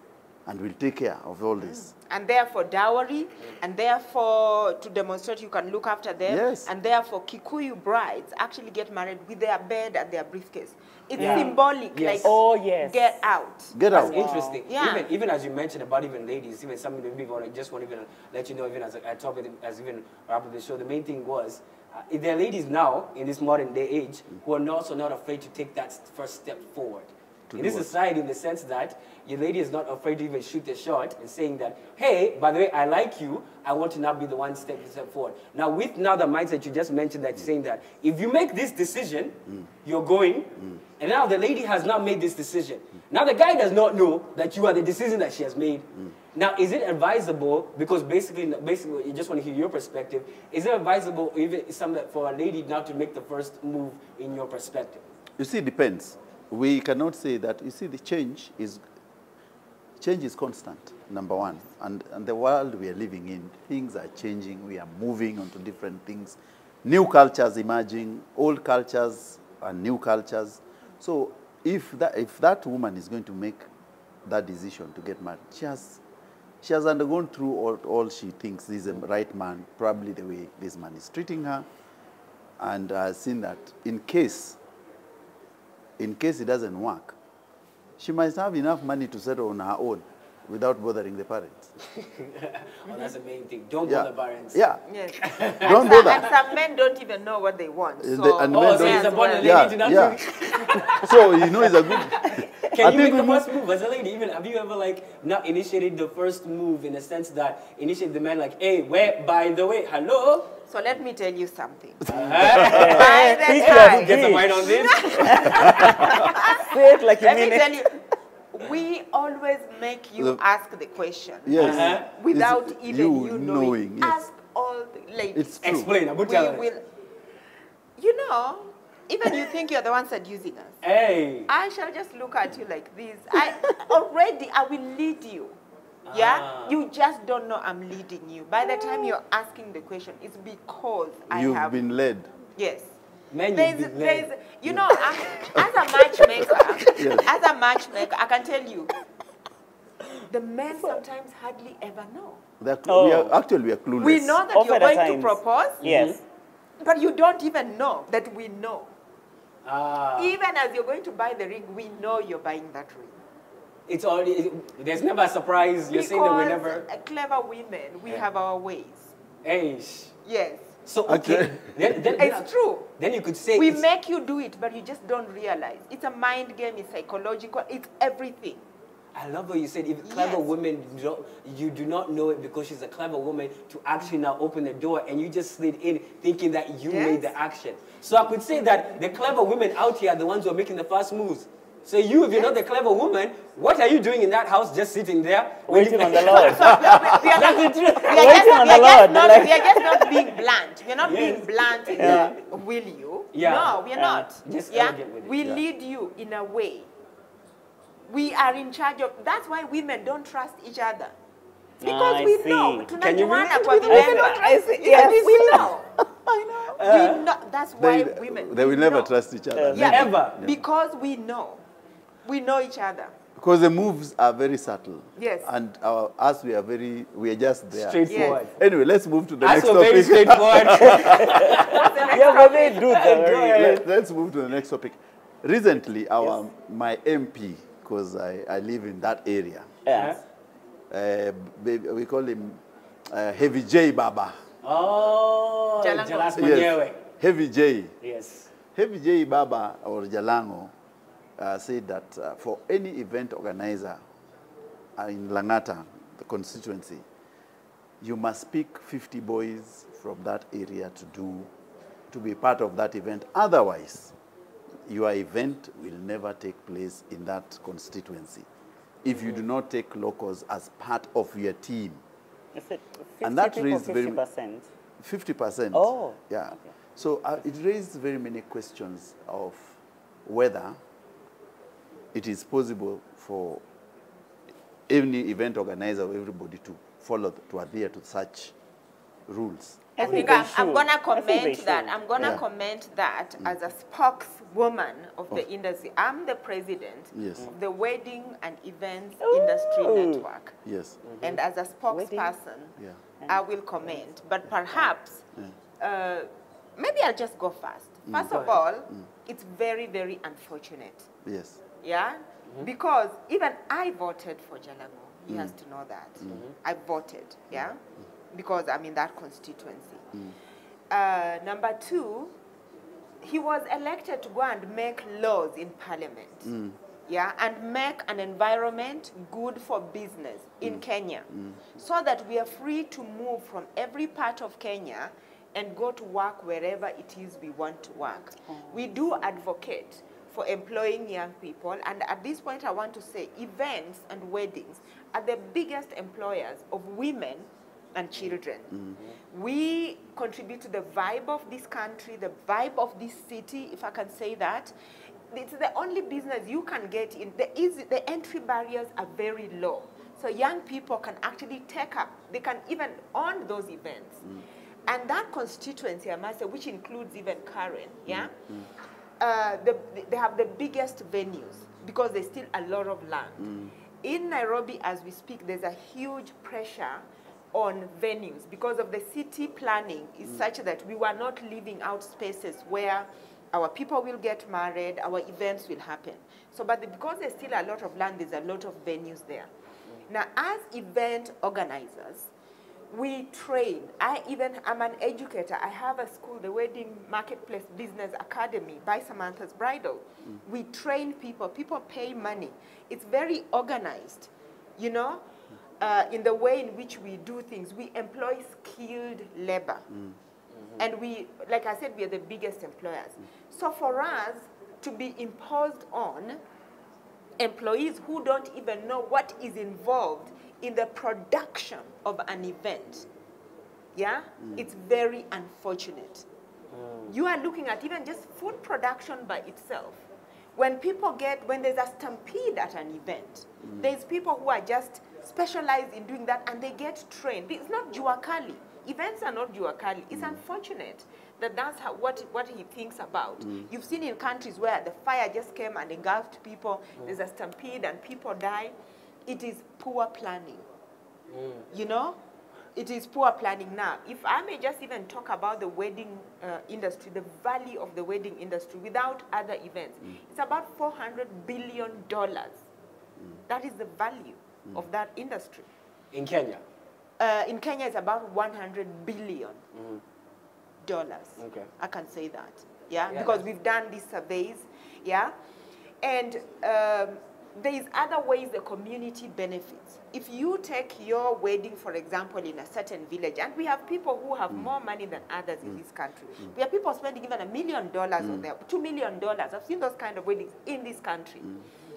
and will take care of all this. And therefore dowry, and therefore to demonstrate you can look after them, Yes. and therefore Kikuyu brides actually get married with their bed and their briefcase. It's Yeah. symbolic, Yes. like, Oh, yes. get out. Get out. Interesting. Yeah. Even as you mentioned about even ladies, even some of the people, I just want to even let you know, even as I talk with as even wrap up the show, the main thing was, there are ladies now in this modern day age who are also not afraid to take that first step forward. In this society, in the sense that your lady is not afraid to even shoot a shot and saying that, hey, by the way, I like you, I want to now be the one step forward. Now, with now the mindset you just mentioned, that saying that if you make this decision, you're going, and now the lady has now made this decision. Now the guy does not know that you are the decision that she has made. Now, is it advisable, because basically, you just want to hear your perspective, is it advisable even for a lady now to make the first move in your perspective? You see, it depends. We cannot say that. You see, the change is constant, number one. And the world we are living in, things are changing. We are moving on to different things. New cultures emerging, old cultures and new cultures. So if that woman is going to make that decision to get married, she has undergone through all she thinks this is the right man, probably the way this man is treating her, and seen that in case it doesn't work, she must have enough money to settle on her own without bothering the parents. Well, that's the main thing. Don't Yeah. bother parents. Yeah. Yes. Don't And bother. some men don't even know what they want. And So, the- and Oh, men so don't- it's about the lady Yeah, to not yeah. So, you know, it's a good... Can I you make think the we first move as a lady? Even have you ever like not initiated the first move in the sense that initiate the man like, hey, where? By the way, hello. so let me tell you something. Hey, By the Speak time, get some mind on this. Say it like you let mean me it. tell you, we always make you The- ask the question. Yes. Without It's even you knowing, yes. Ask all the ladies. It's true. Explain. We will, you know, even you think you're the one seducing us. Hey. I shall just look at you like this. I will lead you. Yeah? Ah. You just don't know I'm leading you. By the time you're asking the question, it's because I You've have... been led. Yes. Man, You know, as a matchmaker, I can tell you, the men sometimes hardly ever know. We are clueless. We know that Often you're at going to times. propose, Yes. but you don't even know that we know. Ah. Even as you're going to buy the ring, we know you're buying that ring. It's already. There's never a surprise. You're saying that we never. Clever women, we have our ways. Hey. Yes. So okay. then It's true. Then you could say We it's- make you do it, but you just don't realize. It's a mind game, it's psychological, it's everything. I love what you said. If clever Yes. women, you do not know it because she's a clever woman to actually now open the door, and you just slid in thinking that you Yes. made the action. So I could say that the clever women out here are the ones who are making the first moves. So you, if you're not the clever woman, what are you doing in that house just sitting there? Waiting on the Lord. We are That's the truth. we are just not being blunt. We're not being blunt in the will you. Yeah. No, we are not. Just Yeah, elegant with it. we lead you in a way. We are in charge of. That's why women don't trust each other. Because I we see. know. Can you Tunajuana relate kwa with me? vilemba. I see. Yes. We know. We know. That's why women. They we will never know. trust each other. Yeah, Never. because we know. We know each other. Because the moves are very subtle. Yes. And us, we are just there. Straightforward. Anyway, let's move to the That's next so very topic. straightforward. Yeah, but they do that. Let's move to the next topic. Recently, my MP, because I live in that area, Yes. we call him Heavy J Baba. Oh, Jalango. Jalas Yes. mwenyewe. Heavy J. Yes. Heavy J Baba or Jalango said that for any event organizer in Langata, the constituency, you must pick 50 boys from that area to be part of that event. Otherwise, your event will never take place in that constituency if you do not take locals as part of your team. Is it 50 And that people, raised very 50%? 50%. Oh, Yeah. okay. So it raised very many questions of whether it is possible for any event organizer or everybody to follow, to adhere to such rules. I think think they I'm should. gonna I think they comment that. should. I'm gonna Yeah. comment that as a spokeswoman of the industry. I'm the president Yes. of the Wedding and Events Industry Network, Yes. and as a spokesperson, Yeah. I will comment. But perhaps, maybe I'll just go first. First of all, it's very, very unfortunate. Yes. Yeah? Because even I voted for Jalango. He has to know that. I voted, yeah? Because I'm in that constituency. Number two, he was elected to go and make laws in parliament. Yeah, and make an environment good for business in Kenya. So that we are free to move from every part of Kenya and go to work wherever it is we want to work. We do advocate for employing young people, and at this point I want to say events and weddings are the biggest employers of women and children. We contribute to the vibe of this country, the vibe of this city, if I can say that. It's the only business you can get in. The entry barriers are very low. So young people can actually take up, they can even own those events. And that constituency, I must say, which includes even Karen, yeah? They have the biggest venues because there's still a lot of land. In Nairobi, as we speak, there's a huge pressure on venues because of the city planning is such that we were not leaving out spaces where our people will get married, our events will happen. So, but because there's still a lot of land, there's a lot of venues there. Now, as event organizers, we train. I'm an educator. I have a school, the Wedding Marketplace Business Academy by Samantha's Bridal. We train people. People pay money. It's very organized, you know, in the way in which we do things. We employ skilled labor. And we, like I said, we are the biggest employers. So for us to be imposed on employees who don't even know what is involved in the production of an event, yeah, it's very unfortunate. You are looking at even just food production by itself. When there's a stampede at an event, there's people who are just specialized in doing that and they get trained. It's not juakali. Events are not juakali. It's unfortunate that that's what he thinks about. You've seen in countries where the fire just came and engulfed people, there's a stampede and people die. It is poor planning. You know? It is poor planning. Now, if I may just even talk about the wedding industry, the value of the wedding industry without other events, it's about $400 billion. That is the value of that industry. In Kenya? In Kenya, it's about $100 billion. Okay. I can say that, yeah, because we've done these surveys, yeah. And there is other ways the community benefits. If you take your wedding, for example, in a certain village, and we have people who have more money than others in this country. We have people spending even $1 million on their $2 million. I've seen those kind of weddings in this country.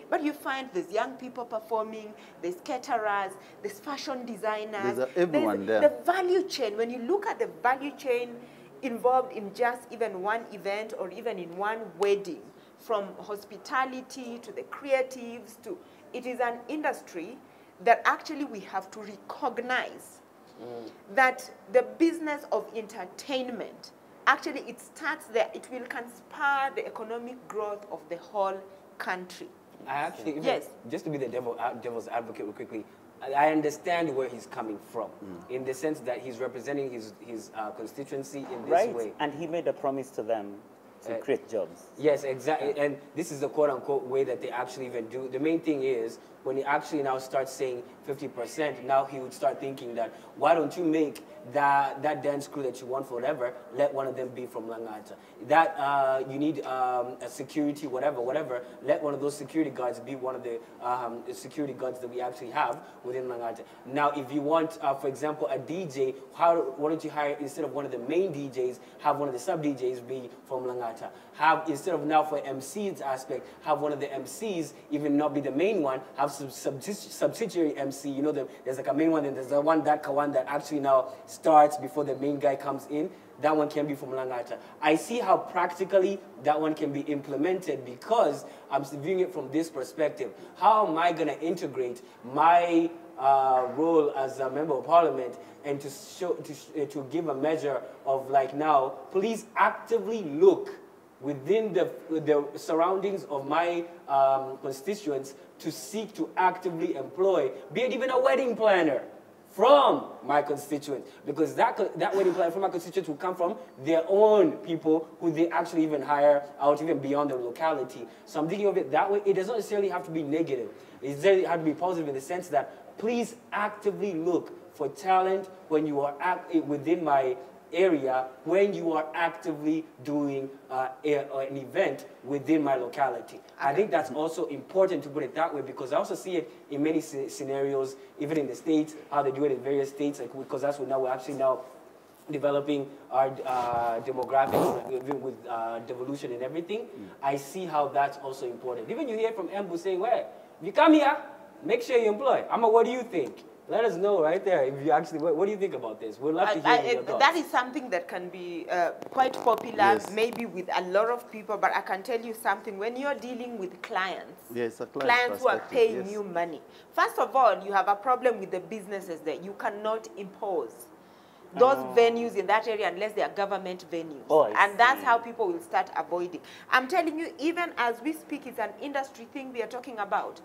But you find there's young people performing, there's caterers, there's fashion designers. There's everyone there. The value chain, when you look at the value chain involved in just even one event or even in one wedding, from hospitality to the creatives to, it is an industry that actually we have to recognize that the business of entertainment, actually it starts there, it will conspire the economic growth of the whole country. I actually, Yes. just to be the devil's advocate real quickly, I understand where he's coming from, in the sense that he's representing his constituency in this way. And he made a promise to them to create jobs. Yes, exactly. And this is the quote-unquote way that they actually even do. The main thing is, when he actually now starts saying 50%, now he would start thinking that, why don't you make that dance crew that you want for whatever, let one of them be from Langata. That you need a security, whatever, let one of those security guards be one of the security guards that we actually have within Langata. Now, if you want, for example, a DJ, why don't you hire, instead of one of the main DJs, have one of the sub-DJs be from Langata. Have, instead of now for MC's aspect, have one of the MCs even not be the main one, have some subsidiary MC, you know, there's like a main one, and there's the one that actually now starts before the main guy comes in. That one can be from Langata. I see how practically that one can be implemented, because I'm viewing it from this perspective. How am I going to integrate my role as a member of parliament and to give a measure of, like, now, please actively look within the surroundings of my constituents to seek to actively employ, be it even a wedding planner from my constituents, because that wedding planner from my constituents will come from their own people who they actually even hire out even beyond their locality. So I'm thinking of it that way. It doesn't necessarily have to be negative. It doesn't have to be positive in the sense that please actively look for talent when you are within my area, when you are actively doing an event within my locality. I think that's also important to put it that way, because I also see it in many scenarios, even in the States, how they do it in various states, like, because that's what now we're actually now developing our demographics with devolution and everything. I see how that's also important. Even you hear from Embu saying, well, if you come here, make sure you employ. What do you think? Let us know right there if you actually, what do you think about this? We'd love to hear your thoughts. That is something that can be quite popular, maybe with a lot of people, but I can tell you something. When you're dealing with clients, clients who are paying you money, first of all, you have a problem with the businesses there. You cannot impose those venues in that area unless they are government venues. And that's how people will start avoiding. I'm telling you, even as we speak, it's an industry thing we are talking about.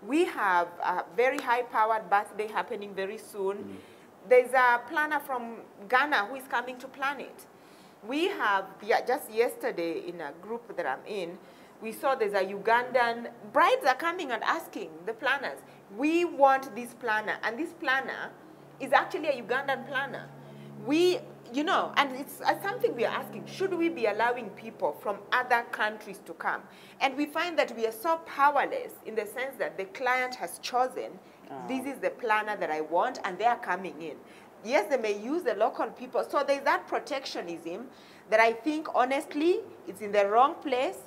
We have a very high-powered birthday happening very soon. There's a planner from Ghana who is coming to plan it. We have, just yesterday in a group that I'm in, we saw there's a Ugandan, brides are coming and asking the planners, we want this planner. And this planner is actually a Ugandan planner. We, you know, and it's something we are asking, should we be allowing people from other countries to come? And we find that we are so powerless in the sense that the client has chosen, this is the planner that I want, and they are coming in. Yes, they may use the local people. So there's that protectionism that I think, honestly, it's in the wrong place.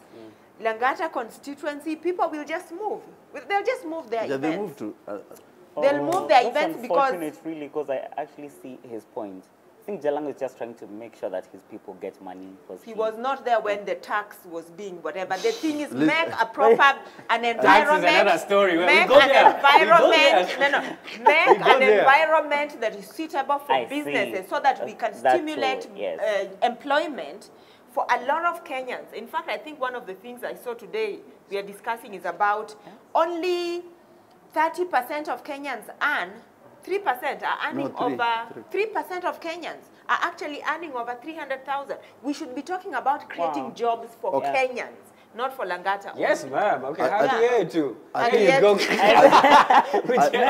Langata constituency, people will just move. They'll just move their events. They move to... they'll move their events because... It's unfortunate, really, because I actually see his point. I think Jalang is just trying to make sure that his people get money. He was not there when the tax was being whatever. The thing is, make a proper, an environment. Tax is another story. Make an environment. Make an environment that is suitable for businesses, so that we can stimulate employment for a lot of Kenyans. In fact, I think one of the things I saw today we are discussing is about only 30% of Kenyans earn. 3% are earning over 3% of Kenyans are actually earning over 300,000. We should be talking about creating jobs for Kenyans, not for Langata. Yes, ma'am. Okay, how do you hear it too? I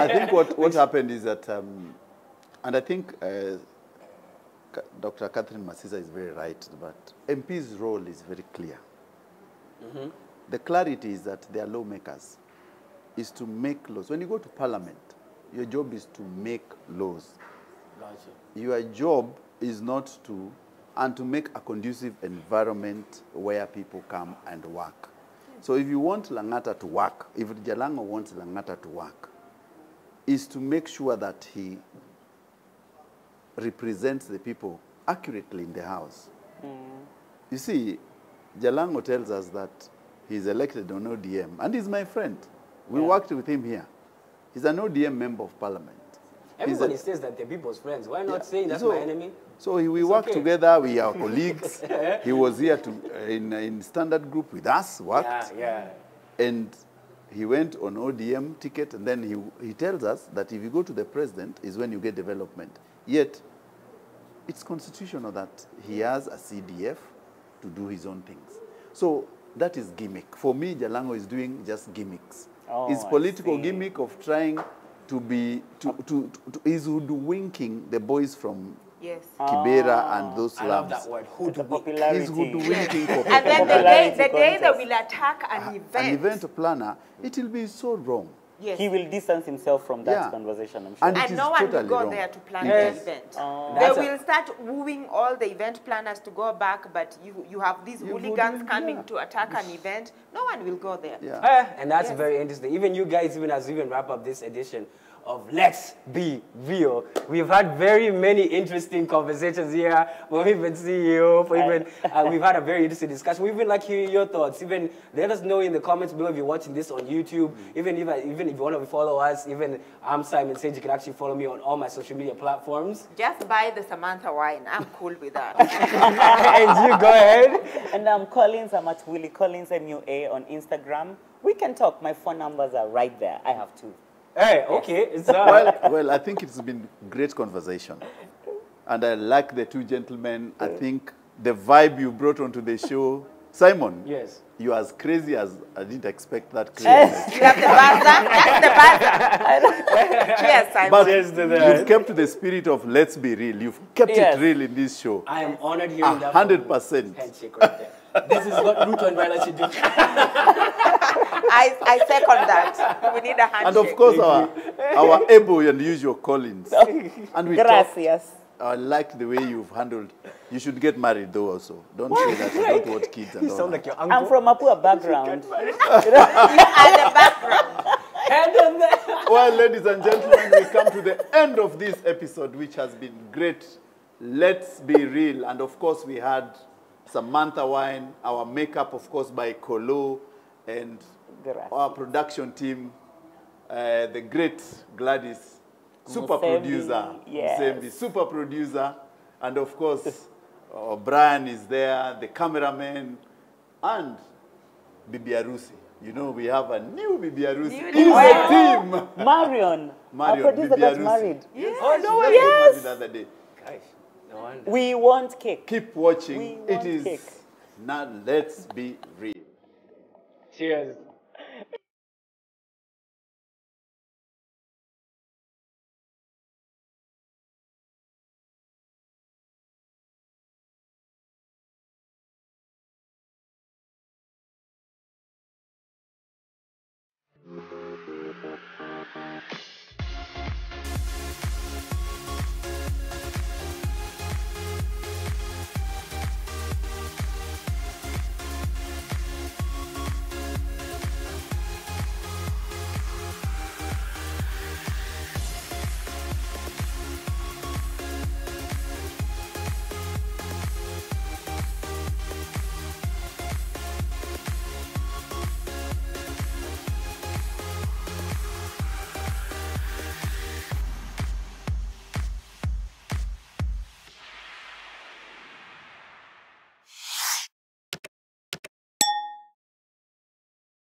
think what happened is that, and I think Dr. Catherine Masisa is very right, but MP's role is very clear. The clarity is that they are lawmakers. is to make laws. When you go to parliament, your job is to make laws. Gotcha. Your job is not to, and to make a conducive environment where people come and work. So if you want Langata to work, if Jalango wants Langata to work, is to make sure that he represents the people accurately in the house. You see, Jalango tells us that he's elected on ODM, and he's my friend. We worked with him here. He's an ODM member of parliament. Everybody says that they're people's friends. Why not saying that's my enemy? So we work together, we are colleagues. He was here in standard group with us, worked. And he went on ODM ticket, and then he tells us that if you go to the president is when you get development. Yet, it's constitutional that he has a CDF to do his own things. So that is gimmick. For me, Jalango is doing just gimmicks. It's political gimmick of trying to be, is hoodwinking the boys from Kibera and those slums. I love that word, hoodwink. He's hoodwinking for people. And then the day that we'll attack an event planner, it will be so wrong. Yes. He will distance himself from that conversation, I'm sure. And no one will go there to plan the event. They will start wooing all the event planners to go back, but you have these hooligans coming to attack an event. No one will go there. And that's very interesting. Even you guys, as we wrap up this edition of Let's Be Real, we've had very many interesting conversations here. We've even CEO, we've had a very interesting discussion. We even like hearing your thoughts. Even let us know in the comments below if you're watching this on YouTube. Even if you want to follow us, I'm Simon Sage. You can actually follow me on all my social media platforms. Just buy the Samantha wine. I'm cool with that. And you go ahead. And I'm Collins. I'm at Willie Collins MUA on Instagram. We can talk. My phone numbers are right there. I have two. Hey, okay. It's well, I think it's been great conversation. And I like the two gentlemen. I think the vibe you brought onto the show, Simon. Yes. You are as crazy as I didn't expect that craziness. You have the buzzer. That's the buzzer. Cheers, Simon. But you've kept the spirit of let's be real. You've kept it real in this show. I am honored hearing that. 100%. Handshake right there. This is what Ruto and Raila should do. I second that. We need a handshake. And of course, our able and usual Collins. And we Gracias. I like the way you've handled. You should get married though also. Don't say that you don't want kids and You all sound that. like your uncle. I'm from a poor background. You are the background. Well, ladies and gentlemen, we come to the end of this episode, which has been great. Let's be real. And of course, we had Samantha Wine, our makeup, of course, by Kolo, and our production team, the great Gladys, super producer, Musembi, super producer, and of course, Brian is there, the cameraman, and Bibi Arusi. You know, we have a new Bibi Arusi in the team. Marion. Our producer Bibi got Arusi. married. Yes. Oh, no, yes. The other day. Gosh, no wonder. We want cake. Keep watching. We want It is cake. now. Let's be real. Cheers.